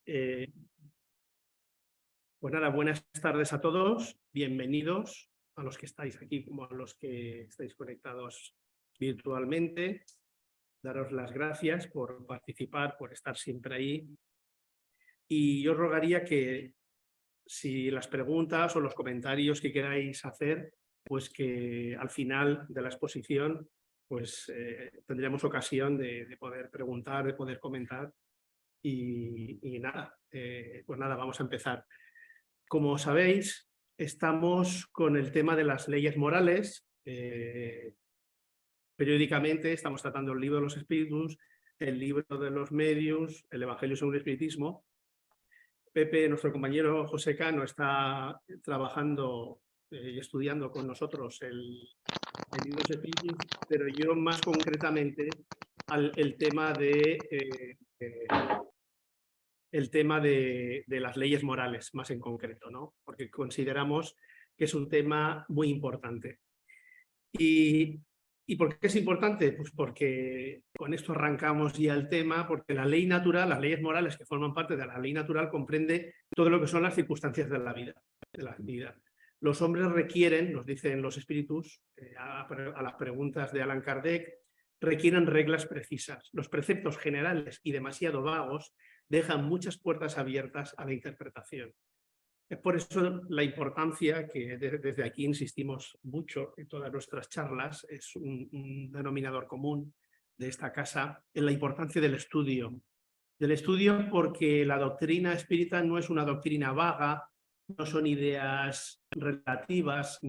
Eh, pues nada, buenas tardes a todos, bienvenidos a los que estáis aquí como a los que estáis conectados virtualmente. Daros las gracias por participar, por estar siempre ahí. Y yo os rogaría que si las preguntas o los comentarios que queráis hacer, pues que al final de la exposición pues tendremos ocasión de poder preguntar, de poder comentar. Y nada, pues nada, vamos a empezar. Como sabéis, estamos con el tema de las leyes morales. Periódicamente estamos tratando el libro de los espíritus, el libro de los medios, el Evangelio según el Espiritismo. Pepe, nuestro compañero José Cano, está trabajando y estudiando con nosotros el libro de los espíritus, pero yo más concretamente el tema de las leyes morales, más en concreto, ¿no? Porque consideramos que es un tema muy importante. ¿Y por qué es importante? Pues porque con esto arrancamos ya el tema, porque la ley natural, las leyes morales que forman parte de la ley natural, comprende todo lo que son las circunstancias de la vida. Los hombres requieren, nos dicen los espíritus, a las preguntas de Allan Kardec, requieren reglas precisas. Los preceptos generales y demasiado vagos dejan muchas puertas abiertas a la interpretación. Es por eso la importancia que desde aquí insistimos mucho en todas nuestras charlas, es un denominador común de esta casa, en la importancia del estudio. Del estudio porque la doctrina espírita no es una doctrina vaga, no son ideas relativas,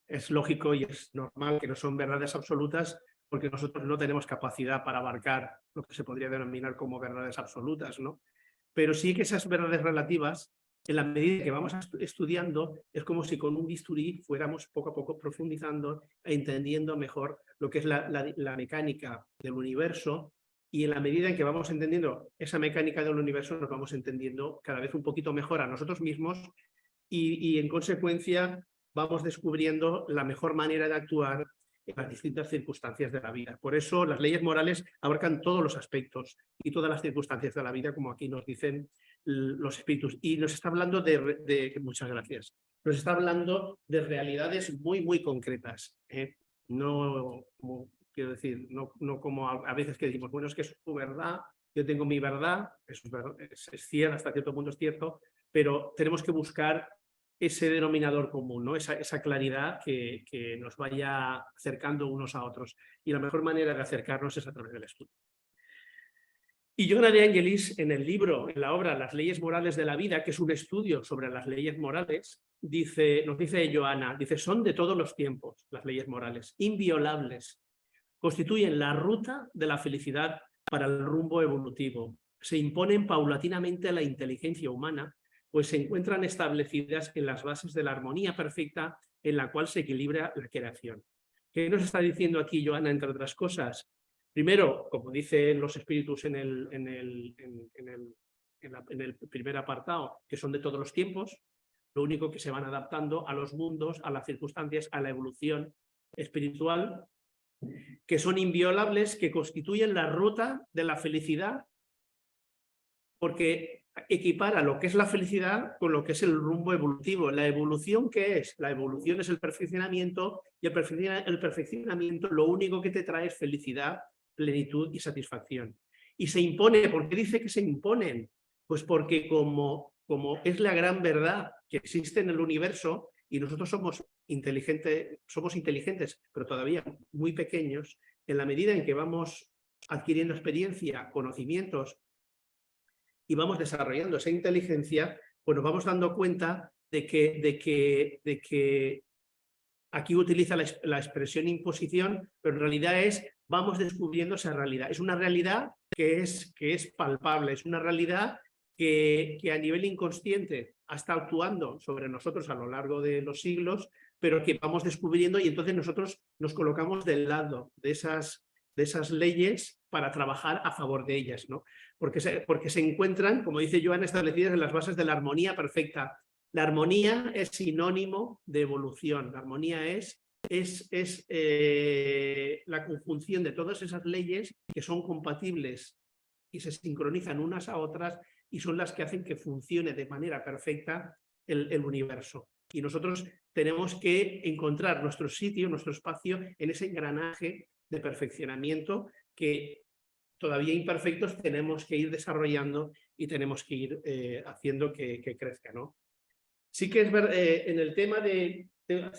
es lógico y es normal que no son verdades absolutas, porque nosotros no tenemos capacidad para abarcar lo que se podría denominar como verdades absolutas, ¿no? Pero sí que esas verdades relativas, en la medida que vamos estudiando, es como si con un bisturí fuéramos poco a poco profundizando e entendiendo mejor lo que es la mecánica del universo, y en la medida en que vamos entendiendo esa mecánica del universo, nos vamos entendiendo cada vez un poquito mejor a nosotros mismos y en consecuencia vamos descubriendo la mejor manera de actuar en las distintas circunstancias de la vida. Por eso las leyes morales abarcan todos los aspectos y todas las circunstancias de la vida, como aquí nos dicen los espíritus. Y nos está hablando muchas gracias, nos está hablando de realidades muy, muy concretas. No, quiero decir, no como a veces que decimos, bueno, es que es tu verdad, yo tengo mi verdad, eso es cierto, hasta cierto punto es cierto, pero tenemos que buscar ese denominador común, ¿no? Esa claridad que nos vaya acercando unos a otros. Y la mejor manera de acercarnos es a través del estudio. Y Johanna de Angelis, en el libro, en la obra Las leyes morales de la vida, que es un estudio sobre las leyes morales, nos dice Johanna, son de todos los tiempos las leyes morales, inviolables, constituyen la ruta de la felicidad para el rumbo evolutivo, se imponen paulatinamente a la inteligencia humana, pues se encuentran establecidas en las bases de la armonía perfecta en la cual se equilibra la creación. ¿Qué nos está diciendo aquí Johanna, entre otras cosas? Primero, como dicen los espíritus en el primer apartado, que son de todos los tiempos, lo único que se van adaptando a los mundos, a las circunstancias, a la evolución espiritual, que son inviolables, que constituyen la ruta de la felicidad, porque equipara lo que es la felicidad con lo que es el rumbo evolutivo. ¿La evolución qué es? La evolución es el perfeccionamiento, y el perfeccionamiento lo único que te trae es felicidad, plenitud y satisfacción. Y se impone. ¿Por qué dice que se imponen? Pues porque como es la gran verdad que existe en el universo, y nosotros somos inteligentes, pero todavía muy pequeños, en la medida en que vamos adquiriendo experiencia, conocimientos, y vamos desarrollando esa inteligencia, pues nos vamos dando cuenta de que aquí utiliza la expresión imposición, pero en realidad vamos descubriendo esa realidad. Es una realidad que es palpable, es una realidad que a nivel inconsciente ha estado actuando sobre nosotros a lo largo de los siglos, pero que vamos descubriendo, y entonces nosotros nos colocamos del lado de esas leyes para trabajar a favor de ellas, ¿no? Porque se encuentran, como dice Johanna, establecidas en las bases de la armonía perfecta. La armonía es sinónimo de evolución. La armonía es la conjunción de todas esas leyes que son compatibles y se sincronizan unas a otras y son las que hacen que funcione de manera perfecta el universo. Y nosotros tenemos que encontrar nuestro sitio, nuestro espacio en ese engranaje de perfeccionamiento que todavía imperfectos tenemos que ir desarrollando y tenemos que ir haciendo que crezca, ¿no? Sí que es verdad, en el tema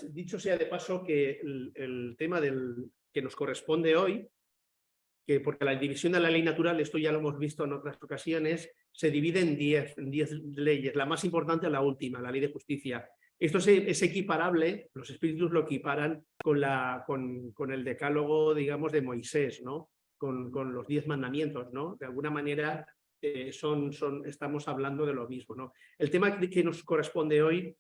dicho sea de paso, que el tema que nos corresponde hoy, que porque la división de la ley natural, esto ya lo hemos visto en otras ocasiones, se divide en 10 leyes. La más importante es la última, la ley de justicia. Esto es equiparable, los espíritus lo equiparan con el decálogo, digamos, de Moisés, ¿no? Con los 10 mandamientos, ¿no? De alguna manera estamos hablando de lo mismo, ¿no? El tema que nos corresponde hoy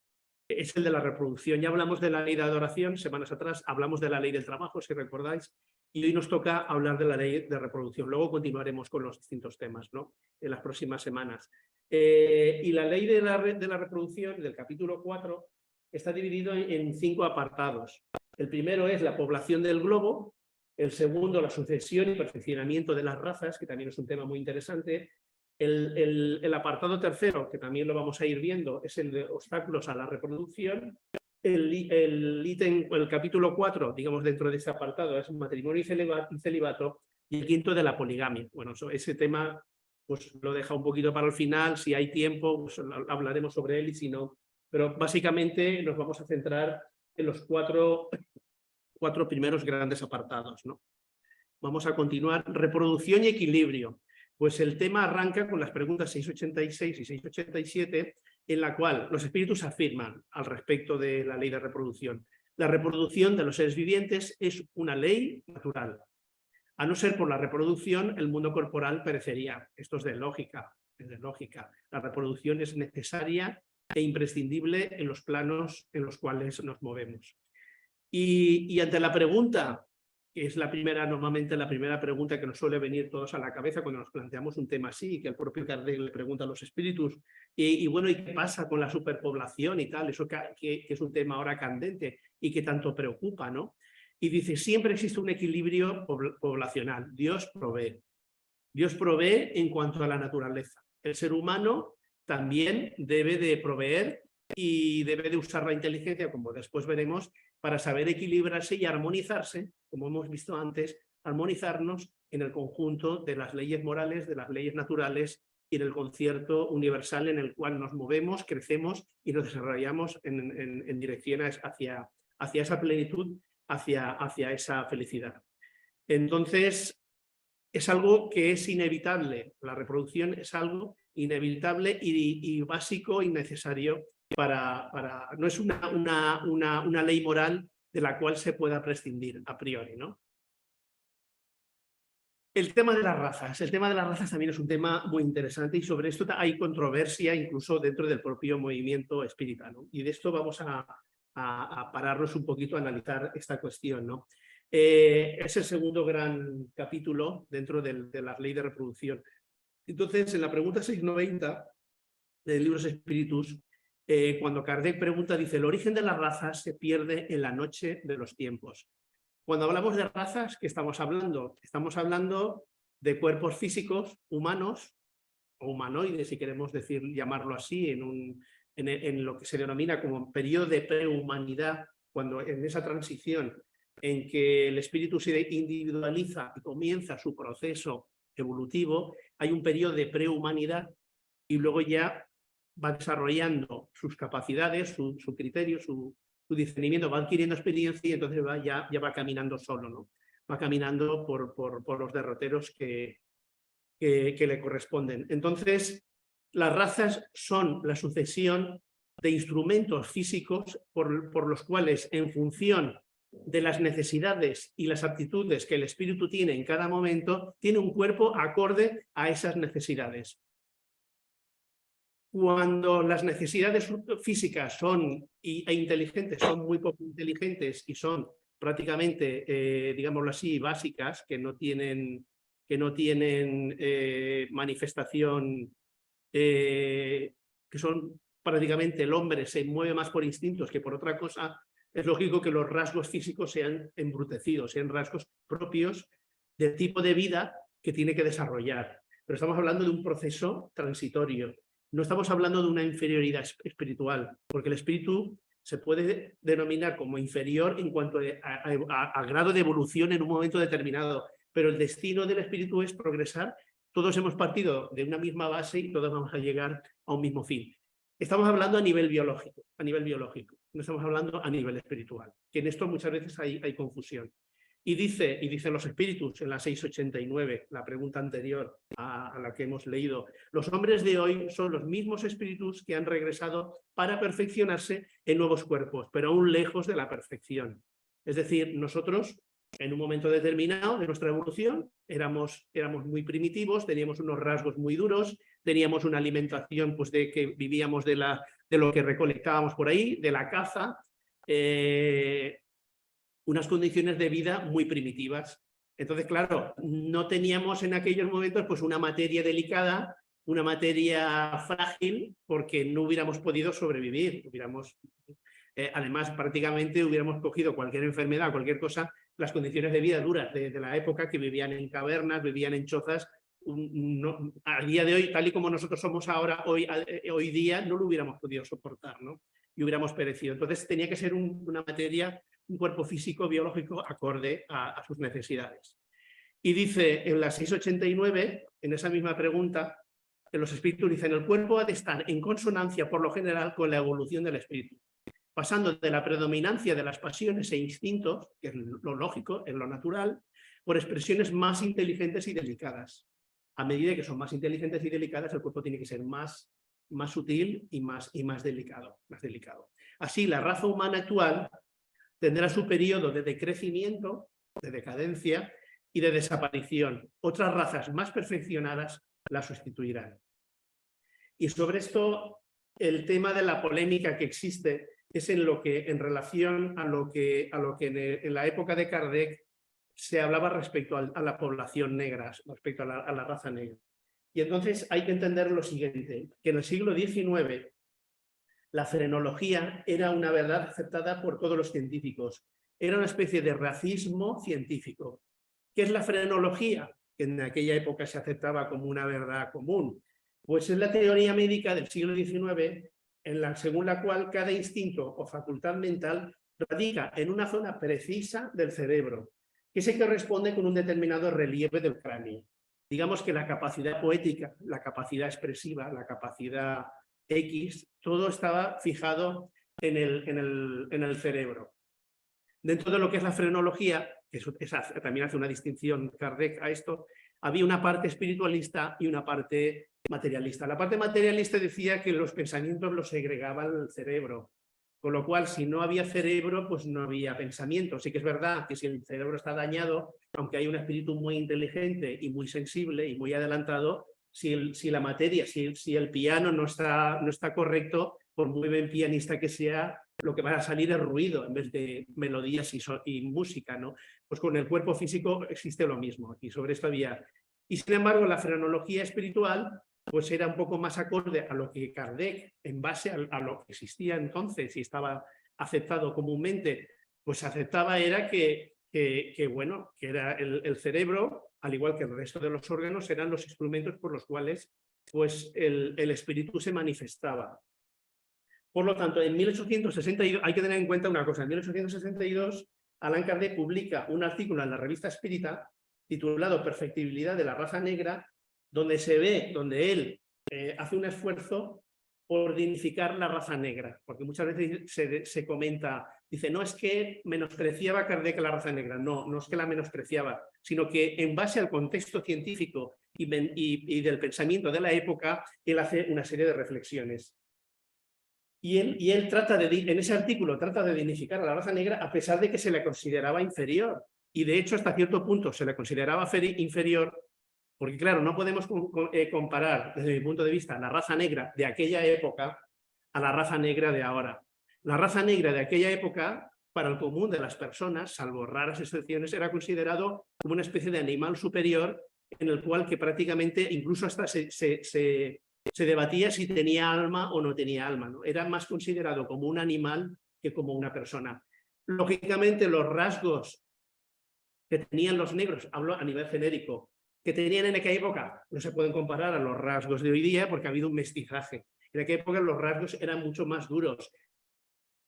es el de la reproducción. Ya hablamos de la ley de adoración, semanas atrás hablamos de la ley del trabajo, si recordáis, y hoy nos toca hablar de la ley de reproducción. Luego continuaremos con los distintos temas, ¿no? En las próximas semanas. Y la ley de la reproducción, del capítulo 4, está dividido en 5 apartados. El primero es la población del globo, el segundo la sucesión y perfeccionamiento de las razas, que también es un tema muy interesante. El apartado tercero, que también lo vamos a ir viendo, es el de obstáculos a la reproducción. El capítulo 4, digamos, dentro de este apartado, es matrimonio y celibato, y el quinto de la poligamia. Bueno, ese tema pues lo deja un poquito para el final, si hay tiempo pues hablaremos sobre él y si no, pero básicamente nos vamos a centrar en los cuatro primeros grandes apartados, ¿no? Vamos a continuar. Reproducción y equilibrio. Pues el tema arranca con las preguntas 686 y 687, en la cual los espíritus afirman al respecto de la ley de reproducción. La reproducción de los seres vivientes es una ley natural. A no ser por la reproducción, el mundo corporal perecería. Esto es de lógica, es de lógica. La reproducción es necesaria e imprescindible en los planos en los cuales nos movemos. Y ante la pregunta, que es normalmente la primera pregunta que nos suele venir todos a la cabeza cuando nos planteamos un tema así, que el propio Kardec le pregunta a los espíritus, y bueno, ¿y qué pasa con la superpoblación y tal? Eso que es un tema ahora candente y que tanto preocupa, ¿no? Y dice, siempre existe un equilibrio poblacional. Dios provee. Dios provee en cuanto a la naturaleza. El ser humano también debe de proveer y debe de usar la inteligencia, como después veremos, para saber equilibrarse y armonizarse, como hemos visto antes, armonizarnos en el conjunto de las leyes morales, de las leyes naturales y del concierto universal en el cual nos movemos, crecemos y nos desarrollamos en dirección hacia esa plenitud, hacia esa felicidad. Entonces, es algo que es inevitable. La reproducción es algo inevitable y básico y necesario no es una ley moral de la cual se pueda prescindir a priori, ¿no? El tema de las razas. El tema de las razas también es un tema muy interesante y sobre esto hay controversia incluso dentro del propio movimiento espírita, ¿no? Y de esto vamos a pararnos un poquito a analizar esta cuestión, ¿no? Es el segundo gran capítulo dentro de la ley de reproducción. Entonces, en la pregunta 690 del libro Espíritus, cuando Kardec pregunta, dice, el origen de las razas se pierde en la noche de los tiempos. Cuando hablamos de razas, ¿qué estamos hablando? Estamos hablando de cuerpos físicos humanos o humanoides, si queremos llamarlo así, en lo que se denomina como periodo de prehumanidad, cuando en esa transición en que el espíritu se individualiza y comienza su proceso evolutivo, hay un periodo de prehumanidad y luego ya va desarrollando sus capacidades, su criterio, su discernimiento, va adquiriendo experiencia y entonces ya va caminando solo, ¿no? Va caminando por los derroteros que le corresponden. Entonces, las razas son la sucesión de instrumentos físicos por los cuales, en función de las necesidades y las aptitudes que el espíritu tiene en cada momento, tiene un cuerpo acorde a esas necesidades. Cuando las necesidades físicas e inteligentes son muy poco inteligentes y son prácticamente, digámoslo así, básicas, que no tienen manifestación, que son prácticamente el hombre se mueve más por instintos que por otra cosa, es lógico que los rasgos físicos sean embrutecidos, sean rasgos propios del tipo de vida que tiene que desarrollar. pero estamos hablando de un proceso transitorio. No estamos hablando de una inferioridad espiritual, porque el espíritu se puede denominar como inferior en cuanto a grado de evolución en un momento determinado, pero el destino del espíritu es progresar. Todos hemos partido de una misma base y todos vamos a llegar a un mismo fin. Estamos hablando a nivel biológico, no estamos hablando a nivel espiritual, que en esto muchas veces hay confusión. Y dicen los espíritus en la 689, la pregunta anterior a la que hemos leído, los hombres de hoy son los mismos espíritus que han regresado para perfeccionarse en nuevos cuerpos, pero aún lejos de la perfección. Es decir, nosotros en un momento determinado de nuestra evolución éramos muy primitivos, teníamos unos rasgos muy duros, teníamos una alimentación pues, de que vivíamos de lo que recolectábamos por ahí, de la caza, unas condiciones de vida muy primitivas. Entonces, claro, no teníamos en aquellos momentos pues, una materia delicada, una materia frágil, porque no hubiéramos podido sobrevivir. Además, prácticamente hubiéramos cogido cualquier enfermedad, cualquier cosa, las condiciones de vida duras de la época, que vivían en cavernas, vivían en chozas. A día de hoy, tal y como nosotros somos ahora, hoy día, no lo hubiéramos podido soportar, ¿no? Y hubiéramos perecido. Entonces, tenía que ser una materia, un cuerpo físico, biológico, acorde a sus necesidades. Y dice en la 689, en esa misma pregunta, en los espíritus dicen, el cuerpo ha de estar en consonancia, por lo general, con la evolución del espíritu, pasando de la predominancia de las pasiones e instintos, que es lo lógico, es lo natural, por expresiones más inteligentes y delicadas. A medida que son más inteligentes y delicadas, el cuerpo tiene que ser más sutil y más delicado. Así, la raza humana actual tendrá su periodo de decrecimiento, de decadencia y de desaparición. Otras razas más perfeccionadas la sustituirán. Y sobre esto, el tema de la polémica que existe es en relación a lo que en la época de Kardec se hablaba respecto a la población negra, respecto a la raza negra. Y entonces hay que entender lo siguiente, que en el siglo XIX la frenología era una verdad aceptada por todos los científicos. Era una especie de racismo científico. ¿Qué es la frenología? Que en aquella época se aceptaba como una verdad común. Pues es la teoría médica del siglo XIX, según la cual cada instinto o facultad mental radica en una zona precisa del cerebro, que se corresponde con un determinado relieve del cráneo. Digamos que la capacidad poética, la capacidad expresiva, la capacidad X, todo estaba fijado en el cerebro. Dentro de lo que es la frenología, que también hace una distinción Kardec a esto, había una parte espiritualista y una parte materialista. La parte materialista decía que los pensamientos los segregaba el cerebro, con lo cual si no había cerebro, pues no había pensamiento. Sí que es verdad que si el cerebro está dañado, aunque hay un espíritu muy inteligente y muy sensible y muy adelantado, si la materia, si el piano no está correcto, por muy buen pianista que sea, lo que va a salir es ruido en vez de melodías y música, ¿no? Pues con el cuerpo físico existe lo mismo, y sobre esto había. Y sin embargo, la frenología espiritual pues era un poco más acorde a lo que Kardec, en base a lo que existía entonces y estaba aceptado comúnmente, pues aceptaba era que era el cerebro, al igual que el resto de los órganos, eran los instrumentos por los cuales pues, el espíritu se manifestaba. Por lo tanto, en 1862, hay que tener en cuenta una cosa, en 1862 Allan Kardec publica un artículo en la revista Espírita titulado Perfectibilidad de la raza negra, donde él hace un esfuerzo por dignificar la raza negra, porque muchas veces se comenta, dice, no es que menospreciaba Kardec la raza negra, no es que la menospreciaba, sino que en base al contexto científico y del pensamiento de la época, él hace una serie de reflexiones. Y él en ese artículo trata de dignificar a la raza negra a pesar de que se le consideraba inferior. Y de hecho, hasta cierto punto se le consideraba inferior, porque claro, no podemos comparar desde mi punto de vista la raza negra de aquella época a la raza negra de ahora. La raza negra de aquella época, para el común de las personas, salvo raras excepciones, era considerado como una especie de animal superior en el cual que prácticamente incluso hasta se debatía si tenía alma o no tenía alma, ¿no? Era más considerado como un animal que como una persona. Lógicamente, los rasgos que tenían los negros, hablo a nivel genérico, que tenían en aquella época no se pueden comparar a los rasgos de hoy día porque ha habido un mestizaje. En aquella época los rasgos eran mucho más duros.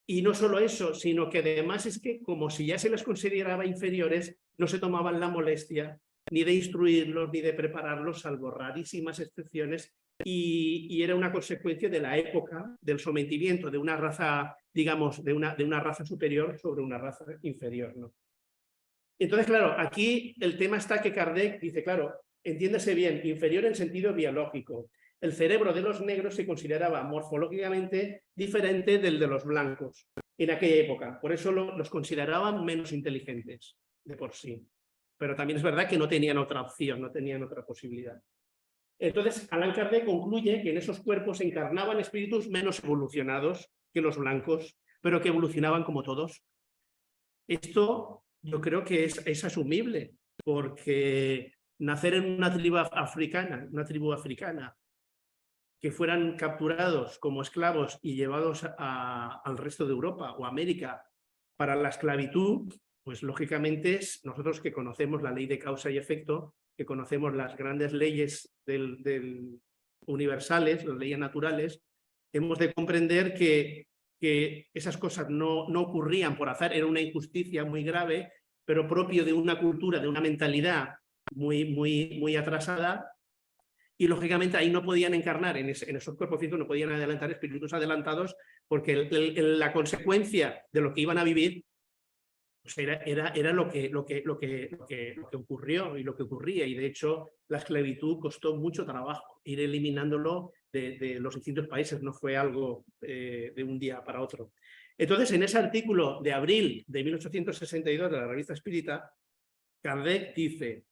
Y no solo eso, sino que además es que como si ya se les consideraba inferiores, no se tomaban la molestia ni de instruirlos ni de prepararlos, salvo rarísimas excepciones, y era una consecuencia de la época del sometimiento de una raza, digamos, de una raza superior sobre una raza inferior, ¿no? Entonces, claro, aquí el tema está que Kardec dice, claro, entiéndase bien, inferior en sentido biológico. El cerebro de los negros se consideraba morfológicamente diferente del de los blancos en aquella época. Por eso los consideraban menos inteligentes de por sí. Pero también es verdad que no tenían otra opción, no tenían otra posibilidad. Entonces, Allan Kardec concluye que en esos cuerpos se encarnaban espíritus menos evolucionados que los blancos, pero que evolucionaban como todos. Esto yo creo que es asumible, porque nacer en una tribu africana, que fueran capturados como esclavos y llevados al resto de Europa o América para la esclavitud, pues lógicamente nosotros que conocemos la ley de causa y efecto, que conocemos las grandes leyes universales, las leyes naturales, hemos de comprender que esas cosas no ocurrían por azar, era una injusticia muy grave, pero propio de una cultura, de una mentalidad muy atrasada, y lógicamente ahí no podían encarnar, en esos cuerpos físicos no podían adelantar espíritus adelantados, porque la consecuencia de lo que iban a vivir pues era lo que ocurrió y lo que ocurría, y de hecho la esclavitud costó mucho trabajo ir eliminándolo de los distintos países, no fue algo de un día para otro. Entonces, en ese artículo de abril de 1862 de la Revista Espírita, Kardec dice: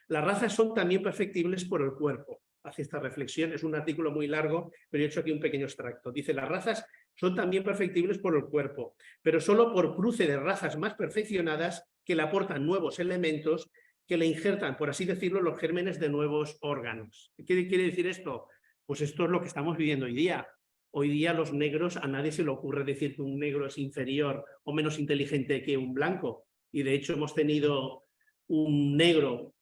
las razas son también perfectibles por el cuerpo. Hace esta reflexión, es un artículo muy largo, pero he hecho aquí un pequeño extracto. Dice: las razas son también perfectibles por el cuerpo, pero solo por cruce de razas más perfeccionadas que le aportan nuevos elementos, que le injertan, por así decirlo, los gérmenes de nuevos órganos. ¿Qué quiere decir esto? Pues esto es lo que estamos viviendo hoy día. Hoy día los negros, a nadie se le ocurre decir que un negro es inferior o menos inteligente que un blanco. Y de hecho hemos tenido un negro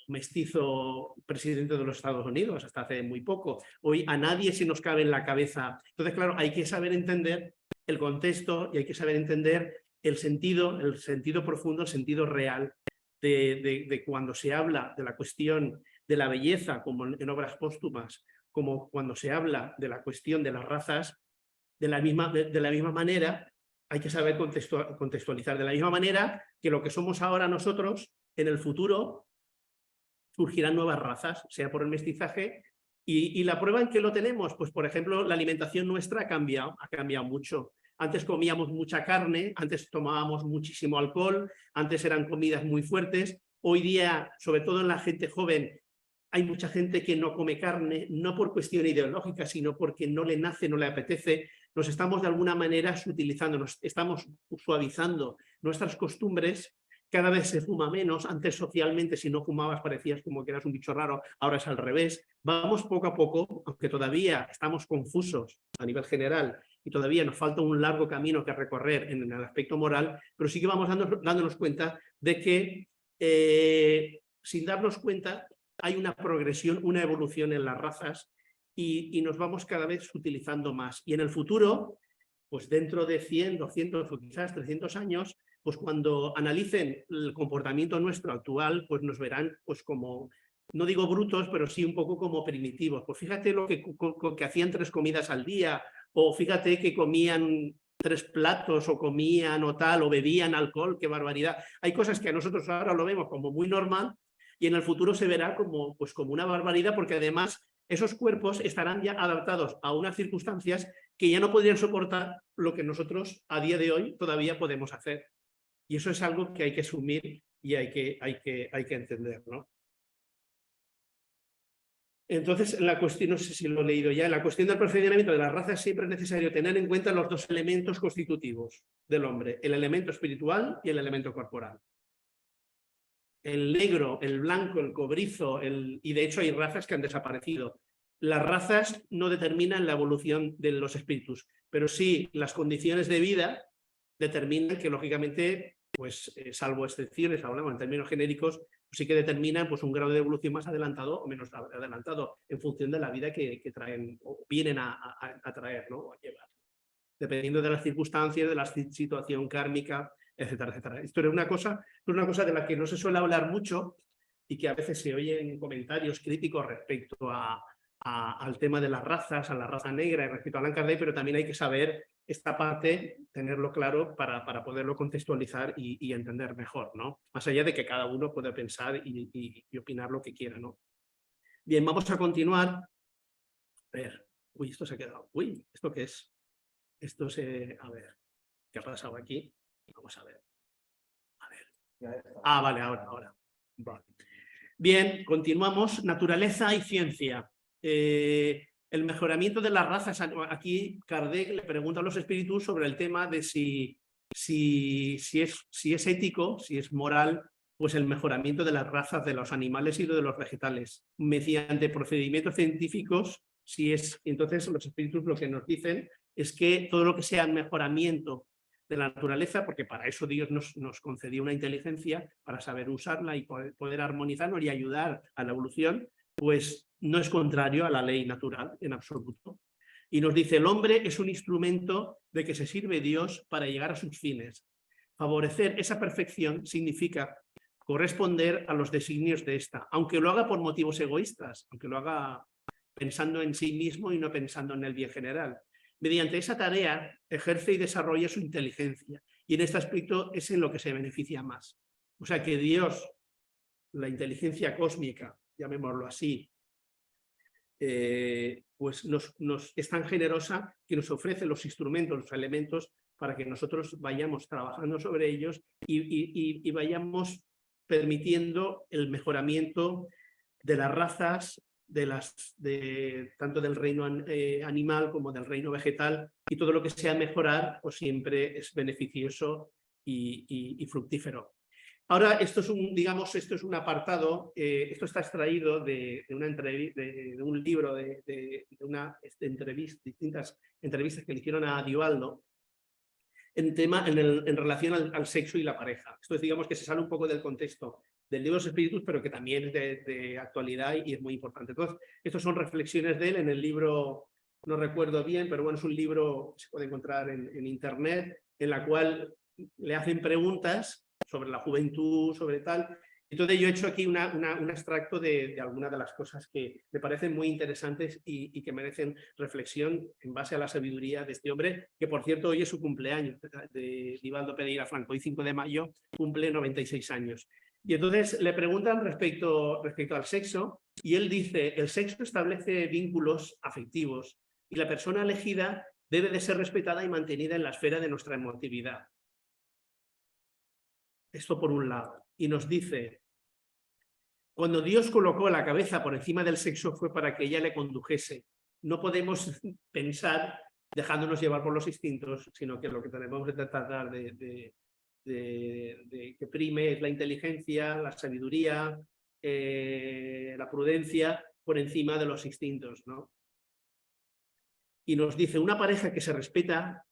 mestizo presidente de los Estados Unidos hasta hace muy poco. Hoy a nadie se nos cabe en la cabeza. Entonces, claro, hay que saber entender el contexto y hay que saber entender el sentido profundo, el sentido real de cuando se habla de la cuestión de la belleza, como en obras póstumas, como cuando se habla de la cuestión de las razas, de la misma manera hay que saber contextualizar, de la misma manera que lo que somos ahora nosotros, en el futuro surgirán nuevas razas, sea por el mestizaje, y la prueba en que lo tenemos, pues por ejemplo, la alimentación nuestra ha cambiado mucho. Antes comíamos mucha carne, antes tomábamos muchísimo alcohol, antes eran comidas muy fuertes. Hoy día, sobre todo en la gente joven, hay mucha gente que no come carne, no por cuestión ideológica, sino porque no le nace, no le apetece. Nos estamos de alguna manera sutilizando, nos estamos suavizando nuestras costumbres. Cada vez se fuma menos. Antes socialmente, si no fumabas parecías como que eras un bicho raro, ahora es al revés. Vamos poco a poco, aunque todavía estamos confusos a nivel general y todavía nos falta un largo camino que recorrer en el aspecto moral, pero sí que vamos dándonos cuenta de que sin darnos cuenta hay una progresión, una evolución en las razas y nos vamos cada vez utilizando más. Y en el futuro, pues dentro de 100, 200 o quizás 300 años, pues cuando analicen el comportamiento nuestro actual, pues nos verán pues como, no digo brutos, pero sí un poco como primitivos. Pues fíjate lo que hacían 3 comidas al día, o fíjate que comían 3 platos, o comían o tal, o bebían alcohol, qué barbaridad. Hay cosas que a nosotros ahora lo vemos como muy normal, y en el futuro se verá como una barbaridad, porque además esos cuerpos estarán ya adaptados a unas circunstancias que ya no podrían soportar lo que nosotros a día de hoy todavía podemos hacer. Y eso es algo que hay que asumir y hay que entender, ¿no? Entonces, la cuestión, no sé si lo he leído ya, la cuestión del perfeccionamiento de las razas siempre es necesario tener en cuenta los 2 elementos constitutivos del hombre, el elemento espiritual y el elemento corporal. El negro, el blanco, el cobrizo, y de hecho hay razas que han desaparecido. Las razas no determinan la evolución de los espíritus, pero sí las condiciones de vida determinan que, lógicamente, pues salvo excepciones, hablamos en términos genéricos, sí que determinan pues, un grado de evolución más adelantado o menos adelantado en función de la vida que traen o vienen a traer, ¿no? O a llevar, dependiendo de las circunstancias, de la situación kármica, etcétera, etcétera. Esto es una cosa de la que no se suele hablar mucho y que a veces se oyen comentarios críticos respecto al tema de las razas, a la raza negra y respecto a Allan Kardec, pero también hay que saber esta parte, tenerlo claro para poderlo contextualizar y entender mejor, ¿no? Más allá de que cada uno pueda pensar y opinar lo que quiera, ¿no? Bien, vamos a continuar. A ver, uy, esto se ha quedado. Uy, ¿esto qué es? Esto se... A ver, ¿qué ha pasado aquí? Vamos a ver. A ver. Ah, vale, ahora. Vale. Bien, continuamos. Naturaleza y ciencia. El mejoramiento de las razas. Aquí Kardec le pregunta a los espíritus sobre el tema de si es ético, si es moral, pues el mejoramiento de las razas de los animales y de los vegetales. Mediante procedimientos científicos, entonces los espíritus lo que nos dicen es que todo lo que sea el mejoramiento de la naturaleza, porque para eso Dios nos concedió una inteligencia para saber usarla y poder armonizarnos y ayudar a la evolución, pues no es contrario a la ley natural en absoluto. Y nos dice, el hombre es un instrumento de que se sirve Dios para llegar a sus fines. Favorecer esa perfección significa corresponder a los designios de esta, aunque lo haga por motivos egoístas, aunque lo haga pensando en sí mismo y no pensando en el bien general. Mediante esa tarea ejerce y desarrolla su inteligencia y en este aspecto es en lo que se beneficia más. O sea que Dios, la inteligencia cósmica, llamémoslo así, pues es tan generosa que nos ofrece los instrumentos, los elementos para que nosotros vayamos trabajando sobre ellos y vayamos permitiendo el mejoramiento de las razas, tanto del reino animal como del reino vegetal, y todo lo que sea mejorar pues siempre es beneficioso y fructífero. Ahora, esto es un apartado, esto está extraído de un libro, de distintas entrevistas que le hicieron a Divaldo en relación al sexo y la pareja. Esto es, digamos, que se sale un poco del contexto del libro de los espíritus, pero que también es de actualidad y es muy importante. Entonces, estas son reflexiones de él en el libro, no recuerdo bien, pero bueno, es un libro que se puede encontrar en internet, en la cual le hacen preguntas sobre la juventud, sobre tal. Entonces yo he hecho aquí un extracto de algunas de las cosas que me parecen muy interesantes y que merecen reflexión en base a la sabiduría de este hombre, que por cierto hoy es su cumpleaños, de Divaldo Pereira Franco, hoy 5 de mayo cumple 96 años. Y entonces le preguntan respecto al sexo y él dice, el sexo establece vínculos afectivos y la persona elegida debe de ser respetada y mantenida en la esfera de nuestra emotividad. Esto por un lado. Y nos dice, cuando Dios colocó la cabeza por encima del sexo fue para que ella le condujese. No podemos pensar dejándonos llevar por los instintos, sino que lo que tenemos que tratar de que prime es la inteligencia, la sabiduría, la prudencia por encima de los instintos, ¿no? Y nos dice, una pareja que se respeta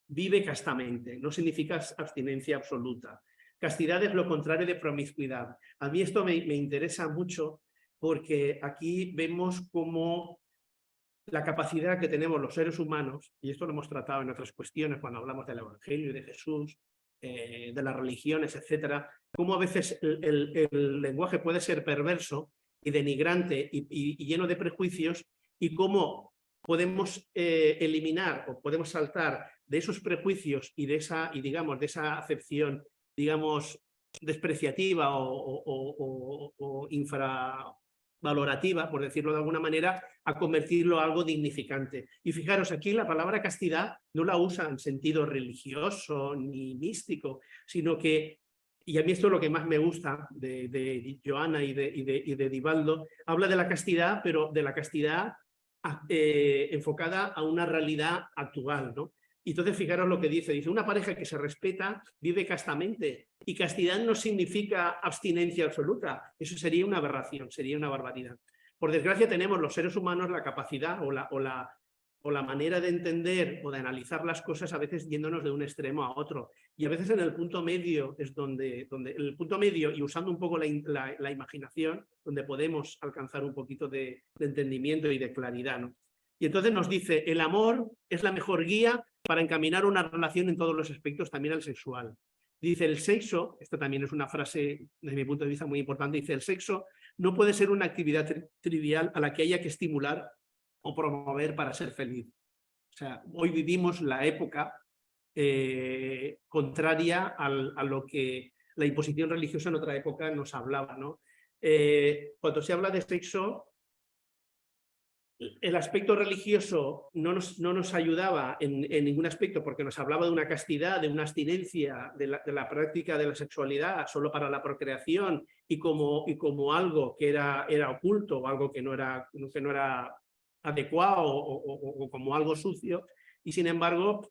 vive castamente, no significa abstinencia absoluta. Castidad es lo contrario de promiscuidad. A mí esto me interesa mucho porque aquí vemos cómo la capacidad que tenemos los seres humanos, y esto lo hemos tratado en otras cuestiones cuando hablamos del Evangelio y de Jesús, de las religiones, etcétera, cómo a veces el lenguaje puede ser perverso y denigrante y lleno de prejuicios, y cómo podemos eliminar o podemos saltar de esos prejuicios y de esa acepción, digamos, despreciativa o infravalorativa, por decirlo de alguna manera, a convertirlo en algo dignificante. Y fijaros, aquí la palabra castidad no la usa en sentido religioso ni místico, sino que, y a mí esto es lo que más me gusta de Joana y de Divaldo, habla de la castidad, pero de la castidad enfocada a una realidad actual, ¿no? Y entonces fijaros lo que dice, una pareja que se respeta vive castamente, y castidad no significa abstinencia absoluta, eso sería una aberración, sería una barbaridad. Por desgracia tenemos los seres humanos la capacidad o o la manera de entender o de analizar las cosas a veces yéndonos de un extremo a otro. Y a veces en el punto medio es donde en el punto medio y usando un poco la imaginación, donde podemos alcanzar un poquito de entendimiento y de claridad, ¿no? Y entonces nos dice, el amor es la mejor guía para encaminar una relación en todos los aspectos, también al sexual. Dice, el sexo, esta también es una frase desde mi punto de vista muy importante, dice, el sexo no puede ser una actividad trivial a la que haya que estimular o promover para ser feliz. O sea, hoy vivimos la época contraria a lo que la imposición religiosa en otra época nos hablaba, ¿no? Cuando se habla de sexo, el aspecto religioso no nos ayudaba en ningún aspecto porque nos hablaba de una castidad, de una abstinencia, de la práctica de la sexualidad solo para la procreación y como algo que era oculto o algo que no era adecuado o como algo sucio. Y sin embargo,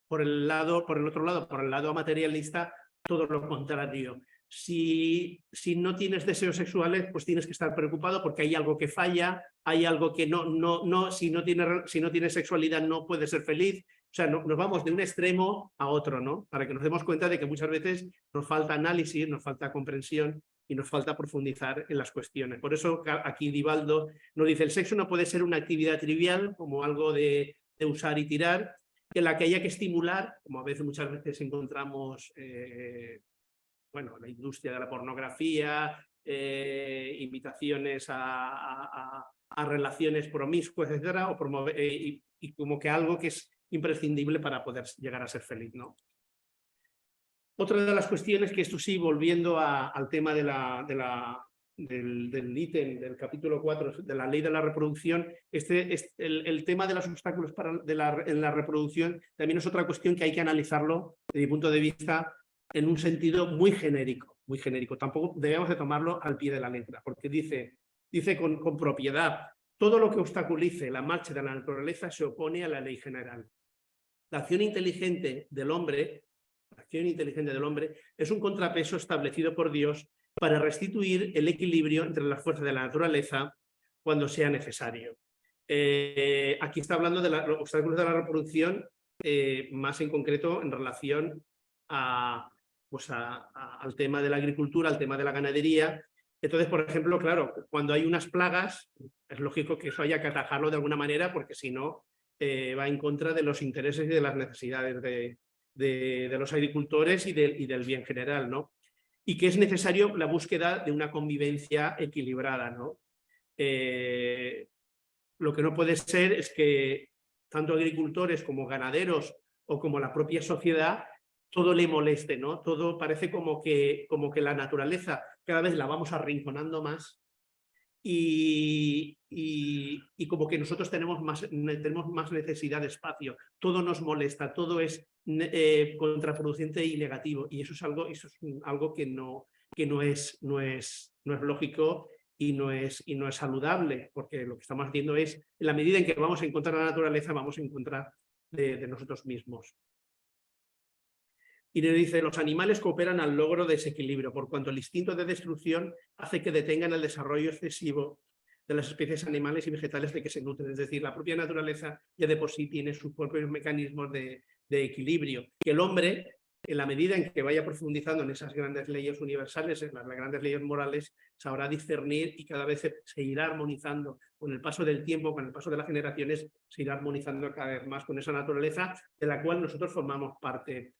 por el otro lado, por el lado materialista, todo lo contrario. Si no tienes deseos sexuales, pues tienes que estar preocupado porque hay algo que falla, hay algo que si no tienes sexualidad no puedes ser feliz. O sea, nos vamos de un extremo a otro, ¿no? Para que nos demos cuenta de que muchas veces nos falta análisis, nos falta comprensión y nos falta profundizar en las cuestiones. Por eso aquí Divaldo nos dice, el sexo no puede ser una actividad trivial, como algo de usar y tirar, en la que haya que estimular, como muchas veces encontramos la industria de la pornografía, invitaciones a relaciones promiscuas, etcétera, o promover, y como que algo que es imprescindible para poder llegar a ser feliz, ¿no? Otra de las cuestiones que esto sí, volviendo al tema del ítem del capítulo 4 de la ley de la reproducción, el tema de los obstáculos en la reproducción también es otra cuestión que hay que analizarlo desde mi punto de vista en un sentido muy genérico. Tampoco debemos de tomarlo al pie de la letra, porque dice con propiedad, todo lo que obstaculice la marcha de la naturaleza se opone a la ley general. La acción inteligente del hombre es un contrapeso establecido por Dios para restituir el equilibrio entre las fuerzas de la naturaleza cuando sea necesario. Aquí está hablando de los obstáculos de la reproducción, más en concreto en relación al tema de la agricultura, al tema de la ganadería. Entonces, por ejemplo, claro, cuando hay unas plagas, es lógico que eso haya que atajarlo de alguna manera, porque si no, va en contra de los intereses y de las necesidades de los agricultores y del bien general, ¿no? Y que es necesario la búsqueda de una convivencia equilibrada, ¿no? Lo que no puede ser es que tanto agricultores como ganaderos o como la propia sociedad todo le moleste, ¿no? Todo parece como que la naturaleza cada vez la vamos arrinconando más y como que nosotros tenemos más necesidad de espacio, todo nos molesta, todo es contraproducente y negativo, y eso es algo que no es lógico y no es saludable, porque lo que estamos haciendo es, en la medida en que vamos a encontrar la naturaleza, vamos a encontrar de nosotros mismos. Y le dice, los animales cooperan al logro de ese equilibrio, por cuanto el instinto de destrucción hace que detengan el desarrollo excesivo de las especies animales y vegetales de que se nutren. Es decir, la propia naturaleza ya de por sí tiene sus propios mecanismos de equilibrio. Que el hombre, en la medida en que vaya profundizando en esas grandes leyes universales, en las grandes leyes morales, sabrá discernir y cada vez se irá armonizando con el paso del tiempo, con el paso de las generaciones, se irá armonizando cada vez más con esa naturaleza de la cual nosotros formamos parte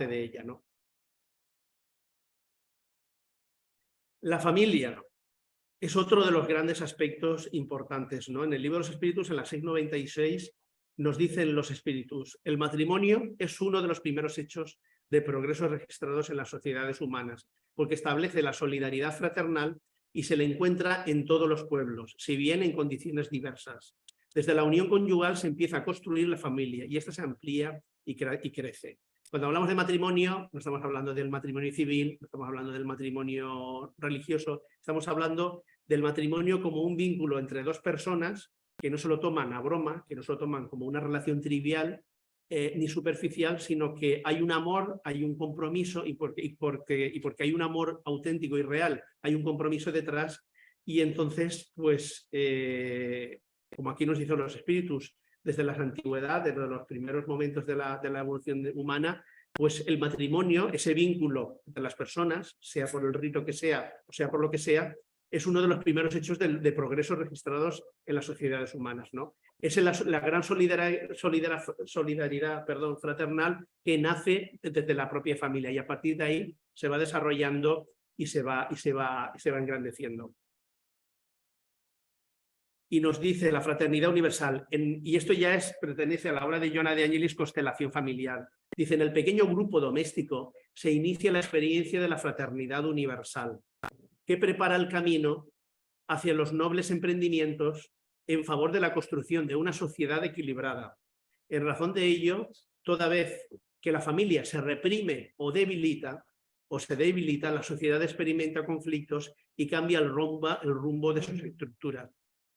de ella, ¿no? La familia es otro de los grandes aspectos importantes, ¿no? En el libro de los espíritus, en la 696, nos dicen los espíritus, el matrimonio es uno de los primeros hechos de progreso registrados en las sociedades humanas, porque establece la solidaridad fraternal y se le encuentra en todos los pueblos, si bien en condiciones diversas. Desde la unión conyugal se empieza a construir la familia y esta se amplía y crece. Cuando hablamos de matrimonio, no estamos hablando del matrimonio civil, no estamos hablando del matrimonio religioso, estamos hablando del matrimonio como un vínculo entre dos personas que no se lo toman a broma, que no se lo toman como una relación trivial ni superficial, sino que hay un amor, hay un compromiso y porque hay un amor auténtico y real, hay un compromiso detrás y entonces, pues, como aquí nos dicen los espíritus, desde la antigüedad, desde los primeros momentos de la evolución humana, pues el matrimonio, ese vínculo de las personas, sea por el rito que sea, o sea por lo que sea, es uno de los primeros hechos de progreso registrados en las sociedades humanas, ¿no? Es la gran solidaridad fraternal que nace desde la propia familia y a partir de ahí se va desarrollando y se va engrandeciendo. Y nos dice la fraternidad universal, y esto ya pertenece a la obra de Joana de Angelis, Constelación familiar. Dice, en el pequeño grupo doméstico se inicia la experiencia de la fraternidad universal, que prepara el camino hacia los nobles emprendimientos en favor de la construcción de una sociedad equilibrada. En razón de ello, toda vez que la familia se reprime o se debilita, la sociedad experimenta conflictos y cambia el rumbo de sus estructuras.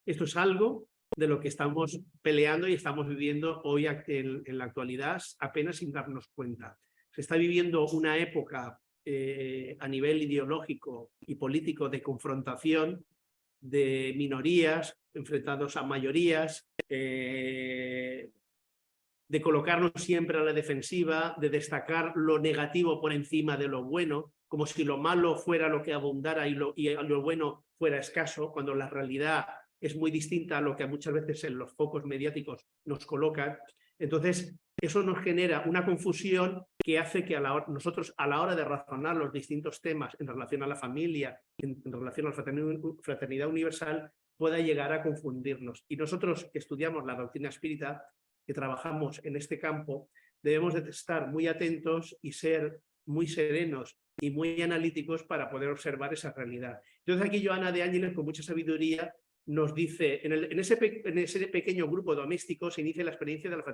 Esto es algo de lo que estamos peleando y estamos viviendo hoy en la actualidad, apenas sin darnos cuenta. Se está viviendo una época a nivel ideológico y político de confrontación de minorías enfrentados a mayorías, de colocarnos siempre a la defensiva, de destacar lo negativo por encima de lo bueno, como si lo malo fuera lo que abundara y lo bueno fuera escaso, cuando la realidad es muy distinta a lo que muchas veces en los focos mediáticos nos colocan. Entonces, eso nos genera una confusión que hace que nosotros a la hora de razonar los distintos temas en relación a la familia, en relación a la fraternidad universal, pueda llegar a confundirnos. Y nosotros que estudiamos la doctrina espírita, que trabajamos en este campo, debemos de estar muy atentos y ser muy serenos y muy analíticos para poder observar esa realidad. Entonces aquí Joana de Angelis, con mucha sabiduría, nos dice, en ese pequeño grupo doméstico se inicia la experiencia de la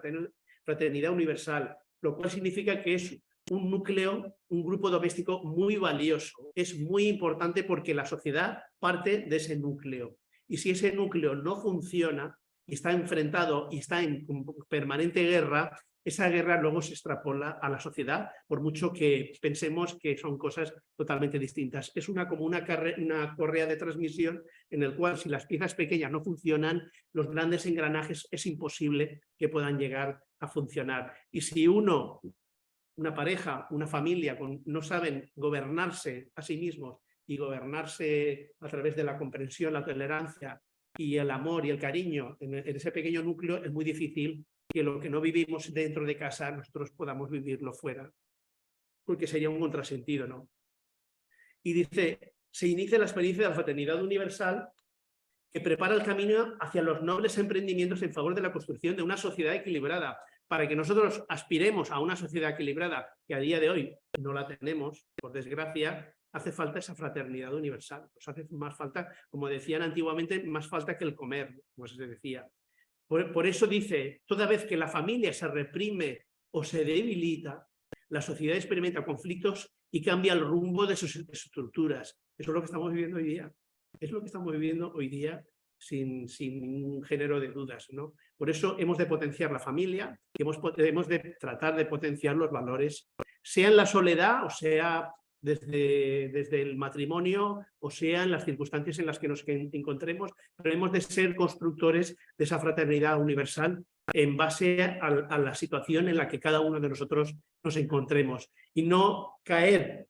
fraternidad universal, lo cual significa que es un núcleo, un grupo doméstico muy valioso. Es muy importante porque la sociedad parte de ese núcleo. Y si ese núcleo no funciona y está enfrentado y está en permanente guerra, esa guerra luego se extrapola a la sociedad, por mucho que pensemos que son cosas totalmente distintas. Es como una correa de transmisión en el cual si las piezas pequeñas no funcionan, los grandes engranajes es imposible que puedan llegar a funcionar. Y si una pareja, una familia no saben gobernarse a sí mismos y gobernarse a través de la comprensión, la tolerancia y el amor y el cariño en ese pequeño núcleo, es muy difícil que lo que no vivimos dentro de casa nosotros podamos vivirlo fuera, porque sería un contrasentido, ¿no? Y dice, se inicia la experiencia de la fraternidad universal que prepara el camino hacia los nobles emprendimientos en favor de la construcción de una sociedad equilibrada. Para que nosotros aspiremos a una sociedad equilibrada, que a día de hoy no la tenemos, por desgracia, hace falta esa fraternidad universal. Nos hace más falta, como decían antiguamente, más falta que el comer, como se decía. Por eso dice, toda vez que la familia se reprime o se debilita, la sociedad experimenta conflictos y cambia el rumbo de sus estructuras. Eso es lo que estamos viviendo hoy día. Es lo que estamos viviendo hoy día sin ningún género de dudas, ¿no? Por eso hemos de potenciar la familia, hemos de tratar de potenciar los valores, sea en la soledad o sea desde el matrimonio o sea en las circunstancias en las que nos encontremos, pero hemos de ser constructores de esa fraternidad universal en base a la situación en la que cada uno de nosotros nos encontremos y no caer,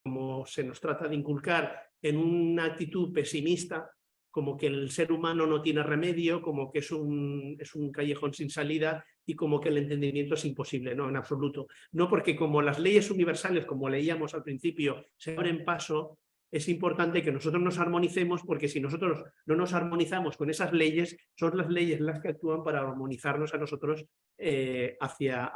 como se nos trata de inculcar, en una actitud pesimista, como que el ser humano no tiene remedio, como que es un callejón sin salida y como que el entendimiento es imposible, no, en absoluto. No, porque como las leyes universales, como leíamos al principio, se abren paso, es importante que nosotros nos armonicemos, porque si nosotros no nos armonizamos con esas leyes, son las leyes las que actúan para armonizarnos a nosotros hacia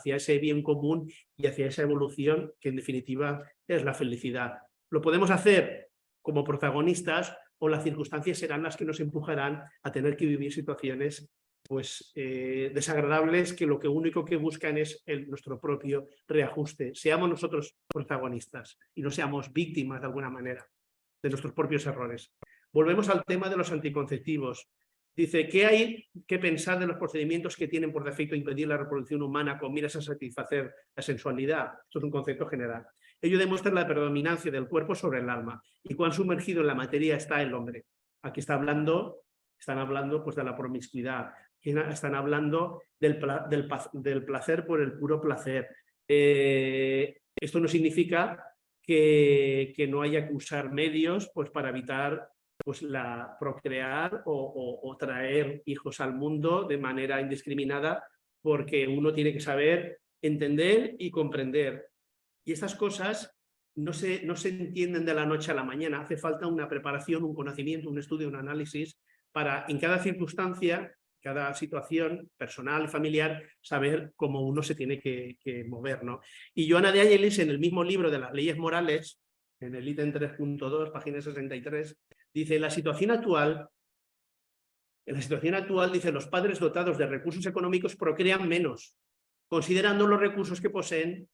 ese bien común y hacia esa evolución que en definitiva es la felicidad. Lo podemos hacer como protagonistas o las circunstancias serán las que nos empujarán a tener que vivir situaciones pues, desagradables que lo único que buscan es nuestro propio reajuste. Seamos nosotros protagonistas y no seamos víctimas de alguna manera de nuestros propios errores. Volvemos al tema de los anticonceptivos. Dice, ¿qué hay que pensar de los procedimientos que tienen por defecto impedir la reproducción humana con miras a satisfacer la sensualidad? Esto es un concepto general. Ello demuestra la predominancia del cuerpo sobre el alma y cuán sumergido en la materia está el hombre. Aquí están hablando pues, de la promiscuidad, están hablando del placer por el puro placer. Esto no significa que no haya que usar medios pues, para evitar pues, procrear o traer hijos al mundo de manera indiscriminada, porque uno tiene que saber entender y comprender. Y estas cosas no se entienden de la noche a la mañana. Hace falta una preparación, un conocimiento, un estudio, un análisis para en cada circunstancia, cada situación personal, familiar, saber cómo uno se tiene que mover, ¿no? Y Joana de Angelis, en el mismo libro de las leyes morales, en el ítem 3.2, página 63, dice, en la situación actual, dice, los padres dotados de recursos económicos procrean menos, considerando los recursos que poseen,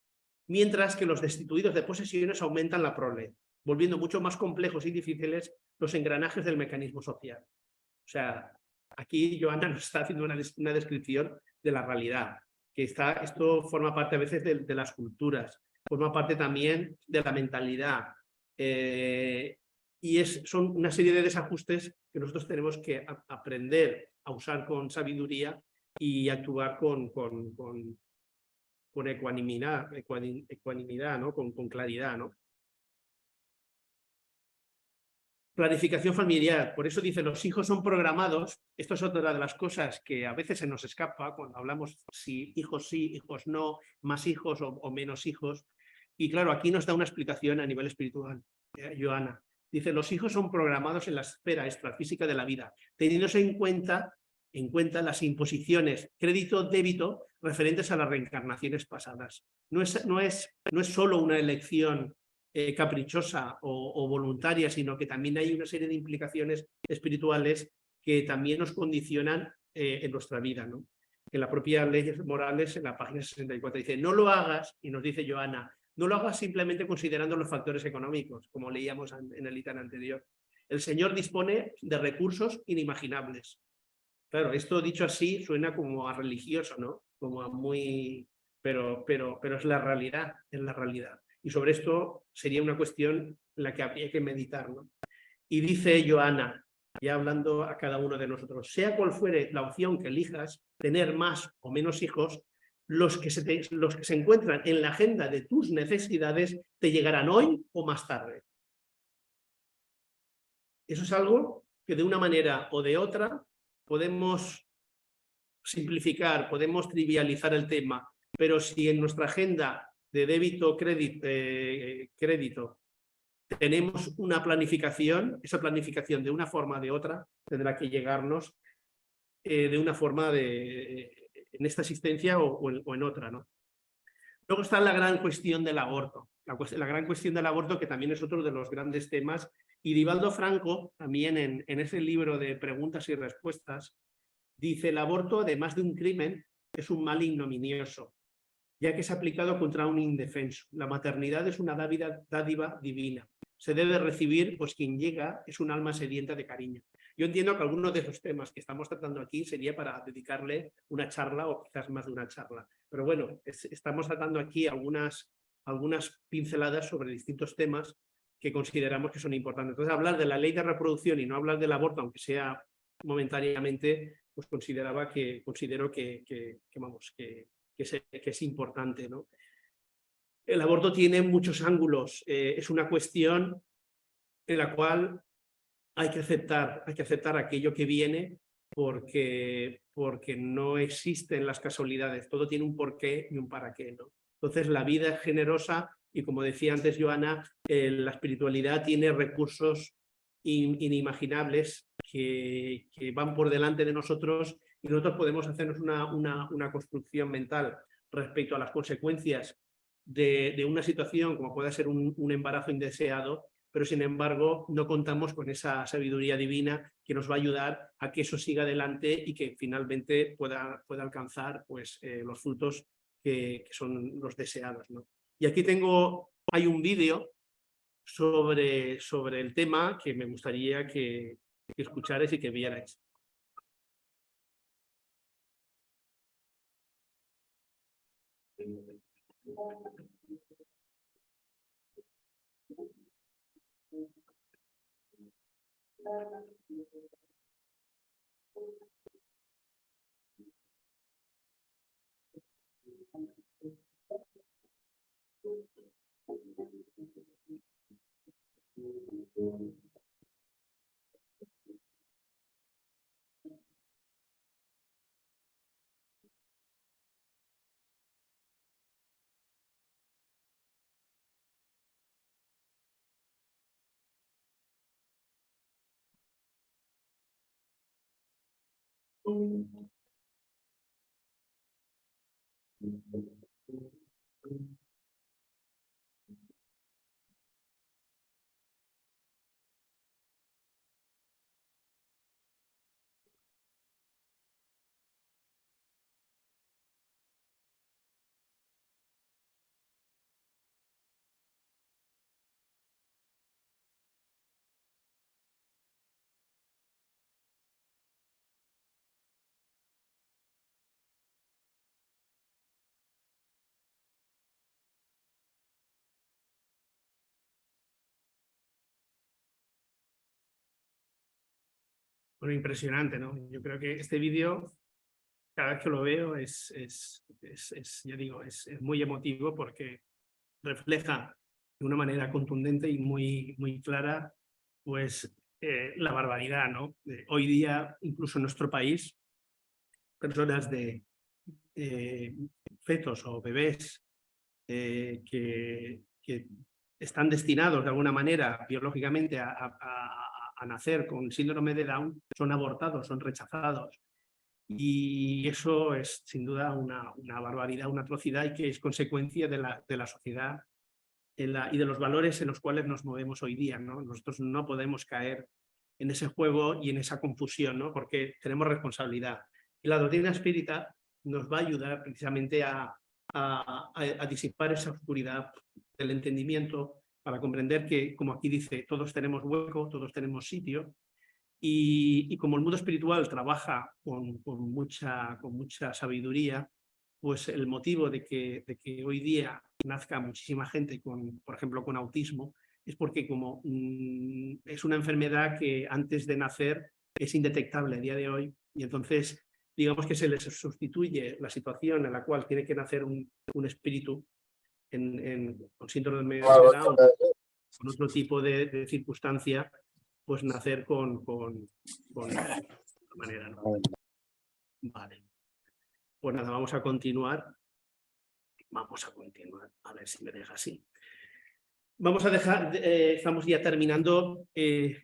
mientras que los destituidos de posesiones aumentan la prole, volviendo mucho más complejos y difíciles los engranajes del mecanismo social. O sea, aquí Joana nos está haciendo una descripción de la realidad, que esto forma parte a veces de las culturas, forma parte también de la mentalidad, y son una serie de desajustes que nosotros tenemos que aprender a usar con sabiduría y actuar con ecuanimidad, ¿no? Con claridad, ¿no? Planificación familiar, por eso dice, los hijos son programados. Esto es otra de las cosas que a veces se nos escapa cuando hablamos si hijos sí, hijos no, más hijos o menos hijos. Y claro, aquí nos da una explicación a nivel espiritual, Joana. Dice, los hijos son programados en la esfera extrafísica de la vida, teniéndose en cuenta las imposiciones crédito-débito referentes a las reencarnaciones pasadas. No es solo una elección caprichosa o voluntaria, sino que también hay una serie de implicaciones espirituales que también nos condicionan en nuestra vida, ¿no? En la propia Leyes Morales, en la página 64, dice, no lo hagas, y nos dice Joana, no lo hagas simplemente considerando los factores económicos, como leíamos en el ítem anterior. El Señor dispone de recursos inimaginables. Claro, esto dicho así suena como a religioso, ¿no? Como a muy... Pero es la realidad, es la realidad. Y sobre esto sería una cuestión en la que habría que meditar, ¿no? Y dice Joana, ya hablando a cada uno de nosotros, sea cual fuere la opción que elijas, tener más o menos hijos, los que se encuentran en la agenda de tus necesidades te llegarán hoy o más tarde. Eso es algo que de una manera o de otra podemos simplificar, podemos trivializar el tema, pero si en nuestra agenda de débito crédito tenemos una planificación, esa planificación de una forma o de otra tendrá que llegarnos de una forma en esta existencia o en otra, ¿no? Luego está la gran cuestión del aborto, la gran cuestión del aborto, que también es otro de los grandes temas, y Divaldo Franco, también en ese libro de preguntas y respuestas, dice, el aborto, además de un crimen, es un mal ignominioso, ya que es aplicado contra un indefenso. La maternidad es una dádiva divina. Se debe recibir, pues quien llega es un alma sedienta de cariño. Yo entiendo que algunos de esos temas que estamos tratando aquí sería para dedicarle una charla o quizás más de una charla. Pero bueno, estamos tratando aquí algunas pinceladas sobre distintos temas que consideramos que son importantes. Entonces, hablar de la ley de reproducción y no hablar del aborto, aunque sea momentáneamente, pues considero que es importante, ¿no? El aborto tiene muchos ángulos, es una cuestión en la cual hay que aceptar aquello que viene porque no existen las casualidades, todo tiene un porqué y un para qué, ¿no? Entonces la vida es generosa y, como decía antes Joana, la espiritualidad tiene recursos inimaginables que van por delante de nosotros, y nosotros podemos hacernos una construcción mental respecto a las consecuencias de una situación como puede ser un embarazo indeseado, pero sin embargo no contamos con esa sabiduría divina que nos va a ayudar a que eso siga adelante y que finalmente pueda alcanzar pues, los frutos que son los deseados, ¿no? Y aquí hay un vídeo sobre el tema que me gustaría que escucharais y que vierais. Bueno, impresionante, ¿no? Yo creo que este vídeo, cada vez que lo veo, ya digo, es muy emotivo porque refleja de una manera contundente y muy clara, pues, la barbaridad, ¿no? Hoy día, incluso en nuestro país, personas de fetos o bebés que están destinados de alguna manera biológicamente a nacer con síndrome de Down son abortados, son rechazados. Y eso es sin duda una barbaridad, una atrocidad y que es consecuencia de la sociedad y de los valores en los cuales nos movemos hoy día, ¿no? Nosotros no podemos caer en ese juego y en esa confusión, ¿no? Porque tenemos responsabilidad. Y la doctrina espírita nos va a ayudar precisamente a disipar esa oscuridad del entendimiento para comprender que, como aquí dice, todos tenemos hueco, todos tenemos sitio, y como el mundo espiritual trabaja con mucha sabiduría, pues el motivo de que hoy día nazca muchísima gente, por ejemplo, con autismo, es porque como es una enfermedad que antes de nacer es indetectable a día de hoy, y entonces digamos que se les sustituye la situación en la cual tiene que nacer un espíritu con síndrome de Down, con otro tipo de circunstancia, pues nacer con esta manera, ¿no? Vale. Pues nada, vamos a continuar. A ver si me deja así. Vamos a dejar, estamos ya terminando.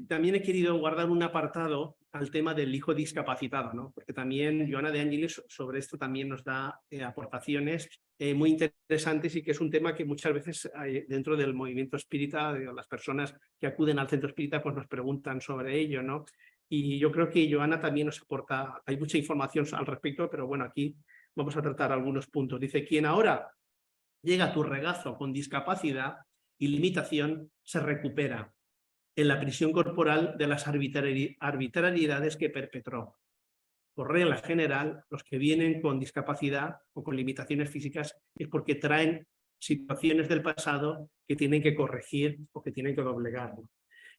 También he querido guardar un apartado al tema del hijo discapacitado, ¿no? Porque también Joana de Ángeles sobre esto también nos da aportaciones muy interesantes, y que es un tema que muchas veces dentro del movimiento espírita, las personas que acuden al centro espírita, pues nos preguntan sobre ello, ¿no? Y yo creo que Joana también nos aporta, hay mucha información al respecto, pero bueno, aquí vamos a tratar algunos puntos. Dice, quien ahora llega a tu regazo con discapacidad y limitación se recupera en la prisión corporal de las arbitrariedades que perpetró. Por regla general, los que vienen con discapacidad o con limitaciones físicas es porque traen situaciones del pasado que tienen que corregir o que tienen que doblegar.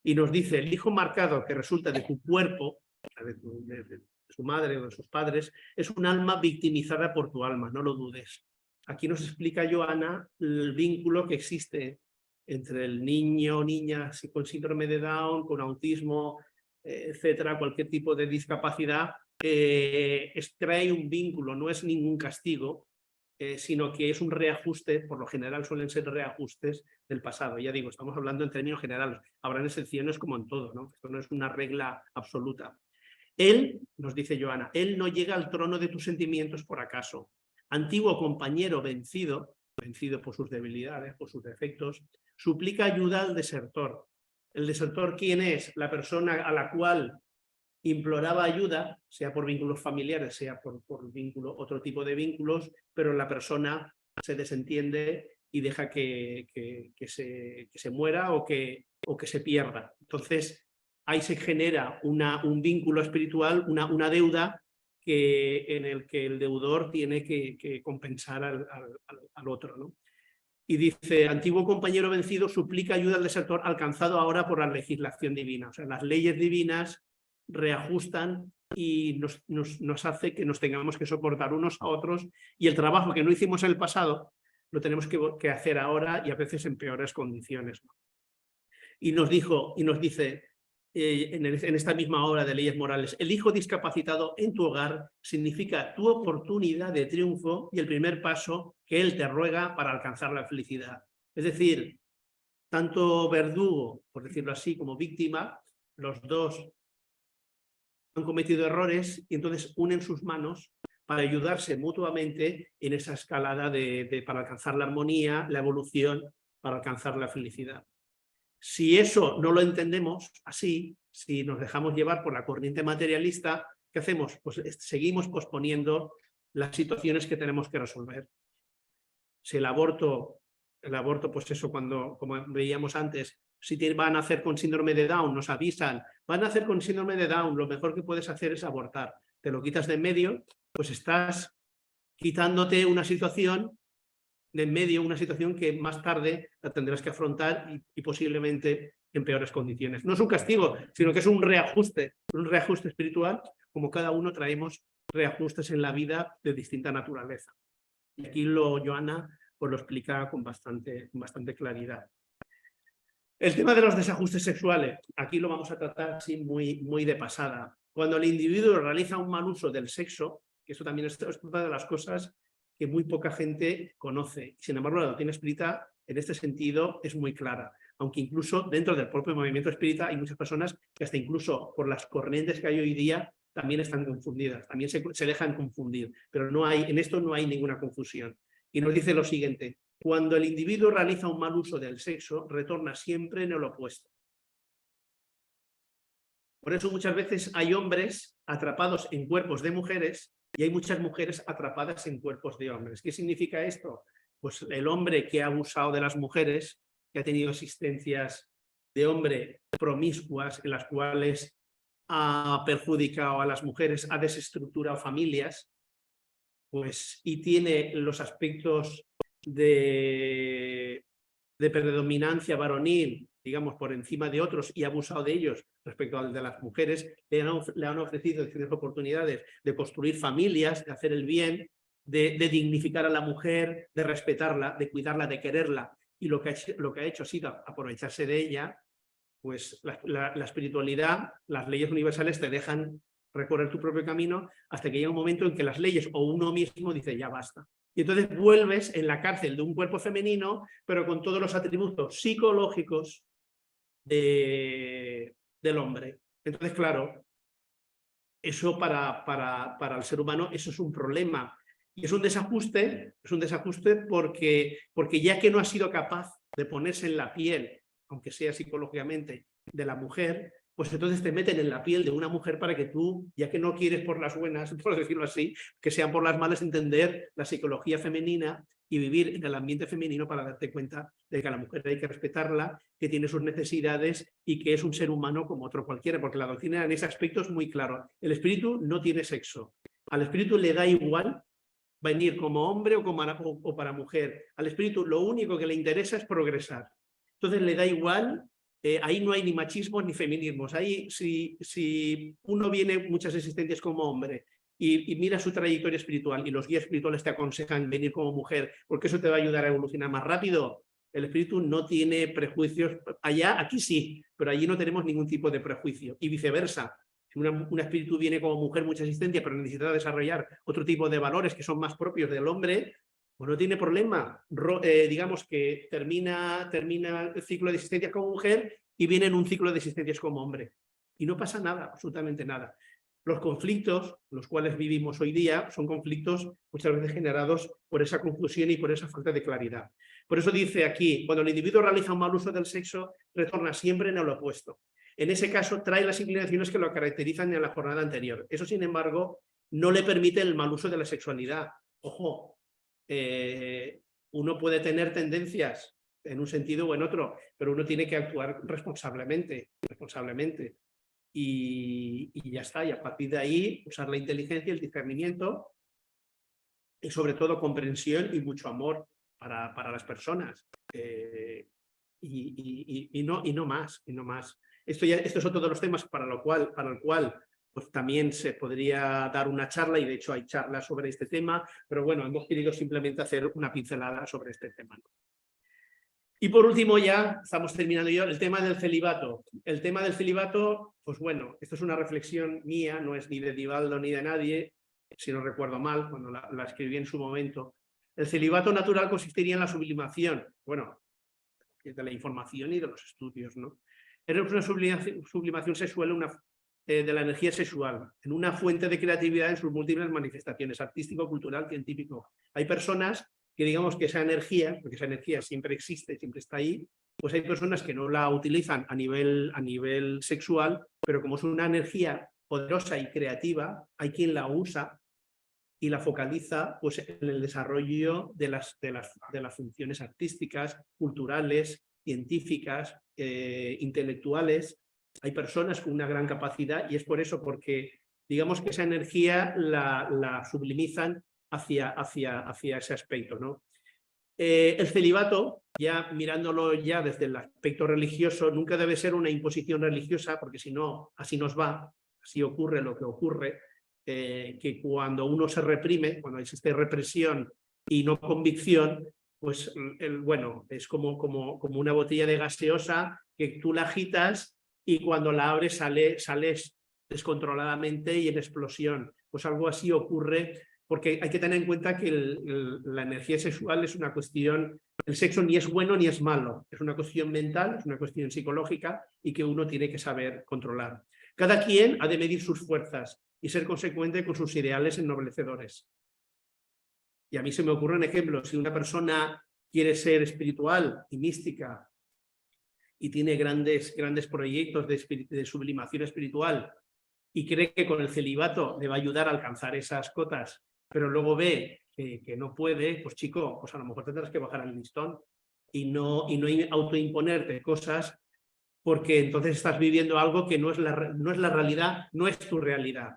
Y nos dice, el hijo marcado que resulta de tu cuerpo, de su madre o de sus padres, es un alma victimizada por tu alma, no lo dudes. Aquí nos explica Joana el vínculo que existe entre el niño o niña con síndrome de Down, con autismo, etcétera, cualquier tipo de discapacidad, trae un vínculo, no es ningún castigo, sino que es un reajuste. Por lo general suelen ser reajustes del pasado. Ya digo, estamos hablando en términos generales, habrán excepciones como en todo, ¿no? Esto no es una regla absoluta. Él, nos dice Joana, él no llega al trono de tus sentimientos por acaso. Antiguo compañero vencido por sus debilidades, por sus defectos, suplica ayuda al desertor. ¿El desertor quién es? La persona a la cual imploraba ayuda, sea por vínculos familiares, sea por otro tipo de vínculos, pero la persona se desentiende y deja que se muera o que se pierda. Entonces, ahí se genera un vínculo espiritual, una deuda en el que el deudor tiene que compensar al otro, ¿no? Y dice, antiguo compañero vencido suplica ayuda al desertor alcanzado ahora por la legislación divina. O sea, las leyes divinas reajustan y nos hace que nos tengamos que soportar unos a otros, y el trabajo que no hicimos en el pasado lo tenemos que hacer ahora, y a veces en peores condiciones, ¿no? y nos dice en esta misma obra de Leyes Morales: el hijo discapacitado en tu hogar significa tu oportunidad de triunfo y el primer paso que él te ruega para alcanzar la felicidad. Es decir, tanto verdugo, por decirlo así, como víctima, los dos han cometido errores y entonces unen sus manos para ayudarse mutuamente en esa escalada para alcanzar la armonía, la evolución, para alcanzar la felicidad. Si eso no lo entendemos así, si nos dejamos llevar por la corriente materialista, ¿qué hacemos? Pues seguimos posponiendo las situaciones que tenemos que resolver. Si el aborto, pues eso, como veíamos antes, si van a hacer con síndrome de Down, nos avisan, van a hacer con síndrome de Down, lo mejor que puedes hacer es abortar. Te lo quitas de en medio, pues estás quitándote una situación de en medio, una situación que más tarde la tendrás que afrontar y posiblemente en peores condiciones. No es un castigo, sino que es un reajuste espiritual, como cada uno traemos reajustes en la vida de distinta naturaleza. Y aquí Joana pues lo explica con bastante claridad. El tema de los desajustes sexuales, aquí lo vamos a tratar así muy de pasada. Cuando el individuo realiza un mal uso del sexo, que eso también es una de las cosas que muy poca gente conoce. Sin embargo, la doctrina espírita en este sentido es muy clara, aunque incluso dentro del propio movimiento espírita hay muchas personas que hasta incluso por las corrientes que hay hoy día también están confundidas, también se dejan confundir, pero en esto no hay ninguna confusión. Y nos dice lo siguiente: cuando el individuo realiza un mal uso del sexo, retorna siempre en el opuesto. Por eso muchas veces hay hombres atrapados en cuerpos de mujeres y hay muchas mujeres atrapadas en cuerpos de hombres. ¿Qué significa esto? Pues el hombre que ha abusado de las mujeres, que ha tenido existencias de hombre promiscuas en las cuales ha perjudicado a las mujeres, ha desestructurado familias, pues, y tiene los aspectos de predominancia varonil, digamos, por encima de otros y ha abusado de ellos respecto al de las mujeres, le han ofrecido diferentes oportunidades de construir familias, de hacer el bien, de dignificar a la mujer, de respetarla, de cuidarla, de quererla, y lo que ha hecho ha sido aprovecharse de ella. Pues la espiritualidad, las leyes universales te dejan recorrer tu propio camino hasta que llega un momento en que las leyes o uno mismo dice ya basta. Y entonces vuelves en la cárcel de un cuerpo femenino, pero con todos los atributos psicológicos del hombre. Entonces, claro, eso para el ser humano eso es un problema. Y es un desajuste porque ya que no ha sido capaz de ponerse en la piel, aunque sea psicológicamente, de la mujer, pues entonces te meten en la piel de una mujer para que tú, ya que no quieres por las buenas, por decirlo así, que sean por las malas, entender la psicología femenina y vivir en el ambiente femenino para darte cuenta de que a la mujer hay que respetarla, que tiene sus necesidades y que es un ser humano como otro cualquiera, porque la doctrina en ese aspecto es muy claro. El espíritu no tiene sexo. Al espíritu le da igual venir como hombre o para mujer. Al espíritu lo único que le interesa es progresar. Entonces le da igual, ahí no hay ni machismos ni feminismos. Ahí si uno viene muchas existencias como hombre y mira su trayectoria espiritual y los guías espirituales te aconsejan venir como mujer porque eso te va a ayudar a evolucionar más rápido, el espíritu no tiene prejuicios. Aquí sí, pero allí no tenemos ningún tipo de prejuicio y viceversa. Si un espíritu viene como mujer mucha existencia pero necesita desarrollar otro tipo de valores que son más propios del hombre, pues no tiene problema. Digamos que termina el ciclo de existencias como mujer y viene en un ciclo de existencias como hombre. Y no pasa nada, absolutamente nada. Los conflictos, los cuales vivimos hoy día, son conflictos muchas veces generados por esa confusión y por esa falta de claridad. Por eso dice aquí, cuando el individuo realiza un mal uso del sexo, retorna siempre en el opuesto. En ese caso, trae las inclinaciones que lo caracterizan en la jornada anterior. Eso, sin embargo, no le permite el mal uso de la sexualidad. Ojo, uno puede tener tendencias en un sentido o en otro, pero uno tiene que actuar responsablemente. Y ya está, y a partir de ahí usar la inteligencia, el discernimiento y sobre todo comprensión y mucho amor para las personas. Y no más. Esto es otro de los temas para el cual pues también se podría dar una charla, y de hecho hay charlas sobre este tema, pero bueno, hemos querido simplemente hacer una pincelada sobre este tema. Y por último, ya estamos terminando yo, el tema del celibato. El tema del celibato, pues bueno, esto es una reflexión mía, no es ni de Divaldo ni de nadie, si no recuerdo mal, cuando la escribí en su momento. El celibato natural consistiría en la sublimación, bueno, de la información y de los estudios, ¿no? Es una sublimación sexual de la energía sexual, en una fuente de creatividad en sus múltiples manifestaciones, artístico, cultural, científico. Hay personas que digamos que esa energía, porque esa energía siempre existe, siempre está ahí, pues hay personas que no la utilizan a nivel sexual, pero como es una energía poderosa y creativa, hay quien la usa y la focaliza pues, en el desarrollo de las funciones artísticas, culturales, científicas, intelectuales. Hay personas con una gran capacidad y es por eso, porque digamos que esa energía la sublimizan hacia ese aspecto, ¿no? El celibato, ya mirándolo ya desde el aspecto religioso, nunca debe ser una imposición religiosa, porque si no, así nos va, así ocurre lo que ocurre, que cuando uno se reprime, cuando existe represión y no convicción, pues bueno, es como una botella de gaseosa que tú la agitas y cuando la abres sales descontroladamente y en explosión. Pues algo así ocurre, porque hay que tener en cuenta que la energía sexual es una cuestión, el sexo ni es bueno ni es malo, es una cuestión mental, es una cuestión psicológica y que uno tiene que saber controlar. Cada quien ha de medir sus fuerzas y ser consecuente con sus ideales ennoblecedores. Y a mí se me ocurren ejemplos, si una persona quiere ser espiritual y mística y tiene grandes proyectos de sublimación espiritual y cree que con el celibato le va a ayudar a alcanzar esas cotas, pero luego ve que no puede, pues chico, pues a lo mejor tendrás que bajar el listón y no autoimponerte cosas, porque entonces estás viviendo algo que no es la realidad, no es tu realidad.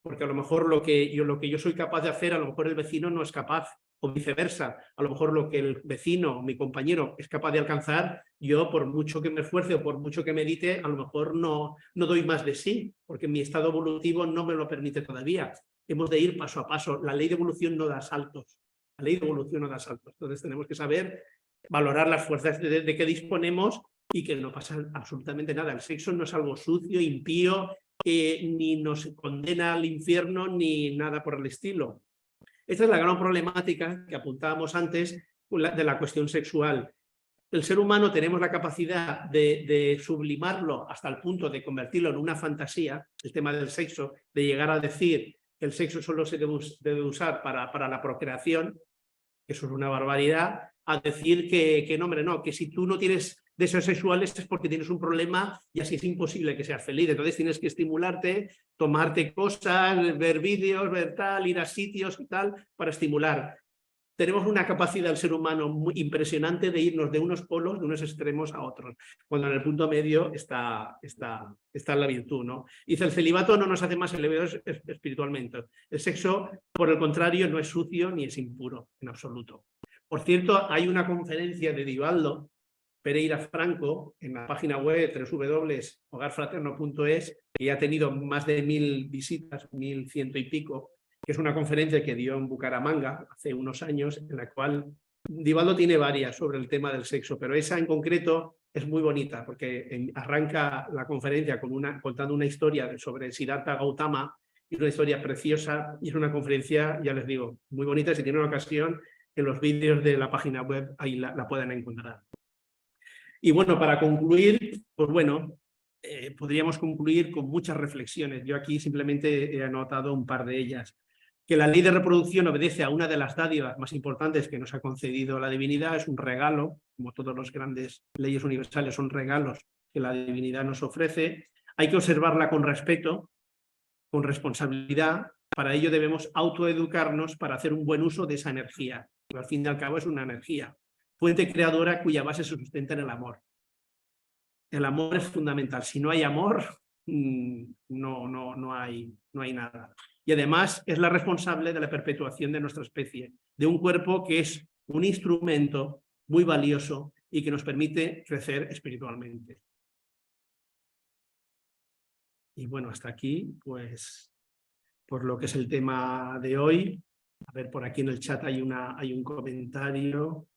Porque a lo mejor lo que yo soy capaz de hacer, a lo mejor el vecino no es capaz, o viceversa. A lo mejor lo que el vecino, mi compañero, es capaz de alcanzar, yo por mucho que me esfuerce o por mucho que medite, a lo mejor no doy más de sí, porque mi estado evolutivo no me lo permite todavía. Hemos de ir paso a paso. La ley de evolución no da saltos. La ley de evolución no da saltos. Entonces tenemos que saber valorar las fuerzas de que disponemos y que no pasa absolutamente nada. El sexo no es algo sucio, impío, ni nos condena al infierno ni nada por el estilo. Esta es la gran problemática que apuntábamos antes de la cuestión sexual. El ser humano tenemos la capacidad de sublimarlo hasta el punto de convertirlo en una fantasía, el tema del sexo, de llegar a decir que el sexo solo se debe usar para la procreación, que eso es una barbaridad, a decir que no, hombre, no, que si tú no tienes deseos sexuales es porque tienes un problema y así es imposible que seas feliz. Entonces tienes que estimularte, tomarte cosas, ver vídeos, ver tal, ir a sitios y tal, para estimular. Tenemos una capacidad del ser humano muy impresionante de irnos de unos polos, de unos extremos a otros, cuando en el punto medio está la virtud, ¿no? Dice, el celibato no nos hace más elevados espiritualmente. El sexo, por el contrario, no es sucio ni es impuro, en absoluto. Por cierto, hay una conferencia de Divaldo Pereira Franco en la página web www.hogarfraterno.es, que ya ha tenido más de 1000 visitas, 1100 y pico, que es una conferencia que dio en Bucaramanga hace unos años, en la cual Divaldo tiene varias sobre el tema del sexo, pero esa en concreto es muy bonita, porque arranca la conferencia contando una historia sobre Siddhartha Gautama, y una historia preciosa, y es una conferencia, ya les digo, muy bonita. Si tienen una ocasión, en los vídeos de la página web ahí la pueden encontrar. Y bueno, para concluir, pues bueno, podríamos concluir con muchas reflexiones. Yo aquí simplemente he anotado un par de ellas. Que la ley de reproducción obedece a una de las dádivas más importantes que nos ha concedido la divinidad, es un regalo, como todas las grandes leyes universales son regalos que la divinidad nos ofrece. Hay que observarla con respeto, con responsabilidad. Para ello debemos autoeducarnos para hacer un buen uso de esa energía. Pero al fin y al cabo es una energía, fuente creadora cuya base se sustenta en el amor. El amor es fundamental. Si no hay amor, no hay nada. Y además es la responsable de la perpetuación de nuestra especie, de un cuerpo que es un instrumento muy valioso y que nos permite crecer espiritualmente. Y bueno, hasta aquí, pues, por lo que es el tema de hoy. A ver, por aquí en el chat hay un comentario.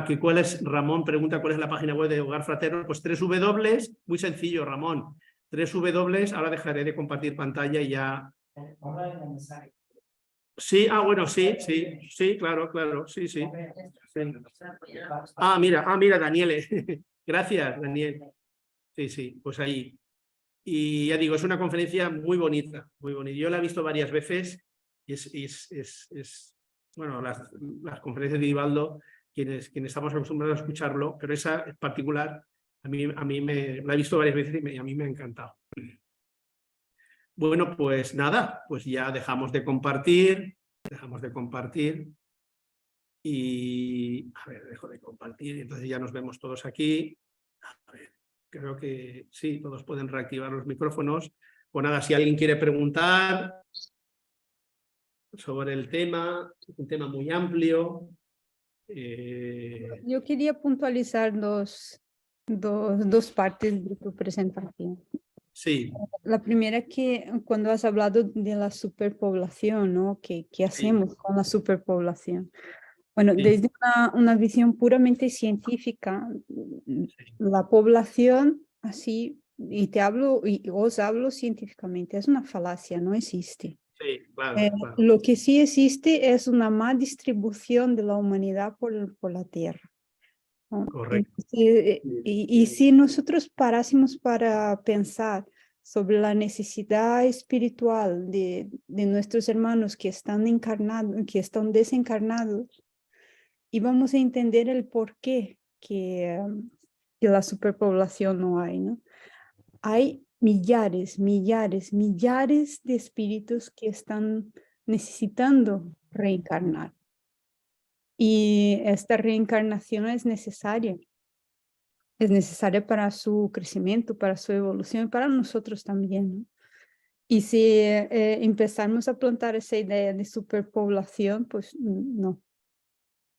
que cuál es, Ramón pregunta cuál es la página web de Hogar Fraterno. Pues 3W, muy sencillo, Ramón. 3W, ahora dejaré de compartir pantalla y ya. Sí, bueno, sí, claro, sí. Mira, Daniele. Gracias, Daniel. Sí, pues ahí. Y ya digo, es una conferencia muy bonita, muy bonita. Yo la he visto varias veces y bueno, las conferencias de Ivaldo, quienes estamos acostumbrados a escucharlo, pero esa en particular, a mí la he visto varias veces y a mí me ha encantado. Bueno, pues nada, pues ya dejamos de compartir y, a ver, dejo de compartir y entonces ya nos vemos todos aquí. A ver, creo que sí, todos pueden reactivar los micrófonos. Pues nada, si alguien quiere preguntar sobre el tema, es un tema muy amplio. Yo quería puntualizar dos partes de tu presentación. Sí. La primera que cuando has hablado de la superpoblación, ¿no? ¿Qué hacemos con la superpoblación? Bueno, desde una visión puramente científica, la población así, y os hablo científicamente, es una falacia, no existe. Sí, claro. Lo que sí existe es una más distribución de la humanidad por la Tierra, ¿no? Correcto. Y si nosotros parásemos para pensar sobre la necesidad espiritual de nuestros hermanos que están encarnados, que están desencarnados, y vamos a entender el por qué que la superpoblación no hay, ¿no? Hay millares de espíritus que están necesitando reencarnar. Y esta reencarnación es necesaria. Es necesaria para su crecimiento, para su evolución y para nosotros también, ¿no? Y si empezamos a plantar esa idea de superpoblación, pues no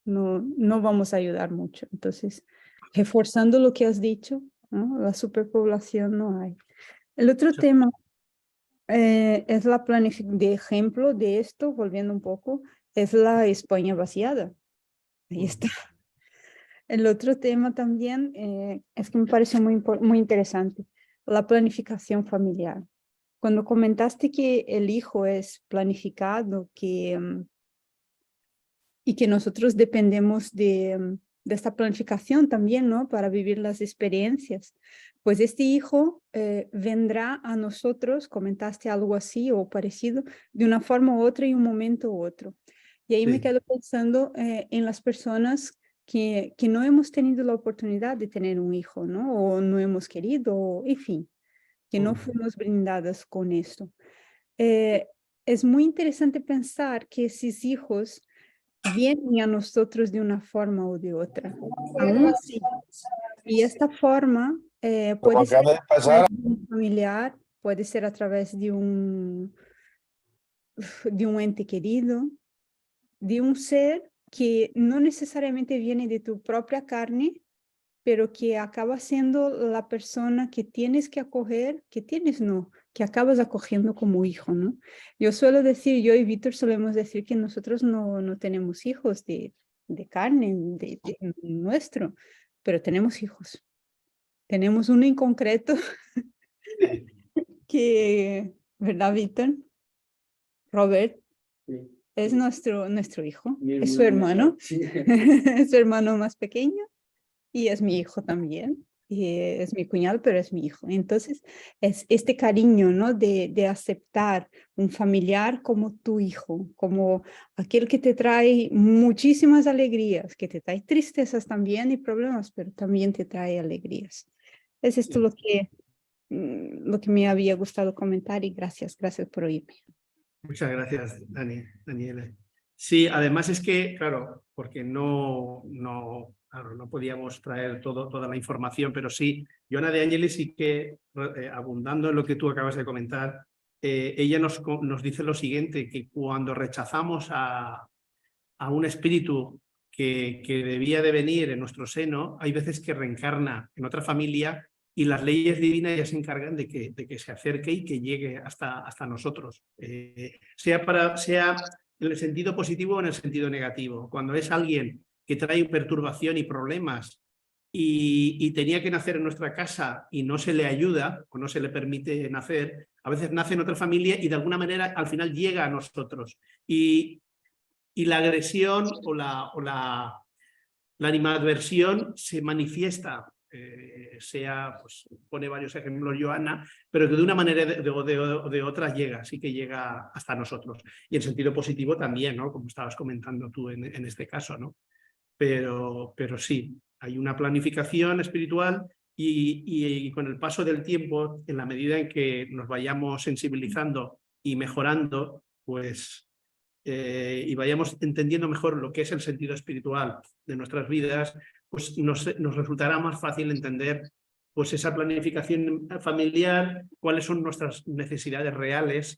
vamos a ayudar mucho. Entonces, reforzando lo que has dicho, ¿no? La superpoblación no hay. El otro tema es la planificación, de ejemplo de esto, volviendo un poco, es la España vaciada. Ahí está. El otro tema también es que me parece muy interesante, la planificación familiar. Cuando comentaste que el hijo es planificado, y que nosotros dependemos de esta planificación también, ¿no? Para vivir las experiencias. Pues este hijo vendrá a nosotros, comentaste algo así o parecido, de una forma u otra y un momento u otro. Y ahí me quedo pensando en las personas que no hemos tenido la oportunidad de tener un hijo, ¿no? O no hemos querido, en fin, que no fuimos brindadas con esto. Es muy interesante pensar que esos hijos vienen a nosotros de una forma o de otra. Aún así. Y esta forma puede ser a través de un familiar, puede ser a través de un ente querido, de un ser que no necesariamente viene de tu propia carne, pero que acaba siendo la persona que tienes que acoger, que acabas acogiendo como hijo, ¿no? Yo y Víctor solemos decir que nosotros no tenemos hijos de carne, de nuestro, pero tenemos hijos. Tenemos uno en concreto que, ¿verdad, Víctor? Robert. Es nuestro hijo, es su hermano, es su hermano más pequeño. Y es mi hijo también, y es mi cuñado, pero es mi hijo. Entonces, es este cariño, ¿no? De aceptar un familiar como tu hijo, como aquel que te trae muchísimas alegrías, que te trae tristezas también y problemas, pero también te trae alegrías. Es esto lo que me había gustado comentar y gracias por oírme. Muchas gracias, Daniela. Sí, además es que, claro, porque no podíamos traer toda la información, pero sí, Joana de Ángeles sí que, abundando en lo que tú acabas de comentar, ella nos dice lo siguiente, que cuando rechazamos a un espíritu que debía de venir en nuestro seno, hay veces que reencarna en otra familia y las leyes divinas ya se encargan de que se acerque y que llegue hasta nosotros, sea en el sentido positivo o en el sentido negativo. Cuando es alguien que trae perturbación y problemas y tenía que nacer en nuestra casa y no se le ayuda o no se le permite nacer, a veces nace en otra familia y de alguna manera al final llega a nosotros. Y la agresión o la animadversión se manifiesta, pues pone varios ejemplos Joana, pero que de una manera o de otra llega, sí que llega hasta nosotros. Y en sentido positivo también, ¿no? Como estabas comentando tú en este caso, ¿no? Pero sí, hay una planificación espiritual y con el paso del tiempo, en la medida en que nos vayamos sensibilizando y mejorando, pues, y vayamos entendiendo mejor lo que es el sentido espiritual de nuestras vidas, pues nos resultará más fácil entender pues esa planificación familiar, cuáles son nuestras necesidades reales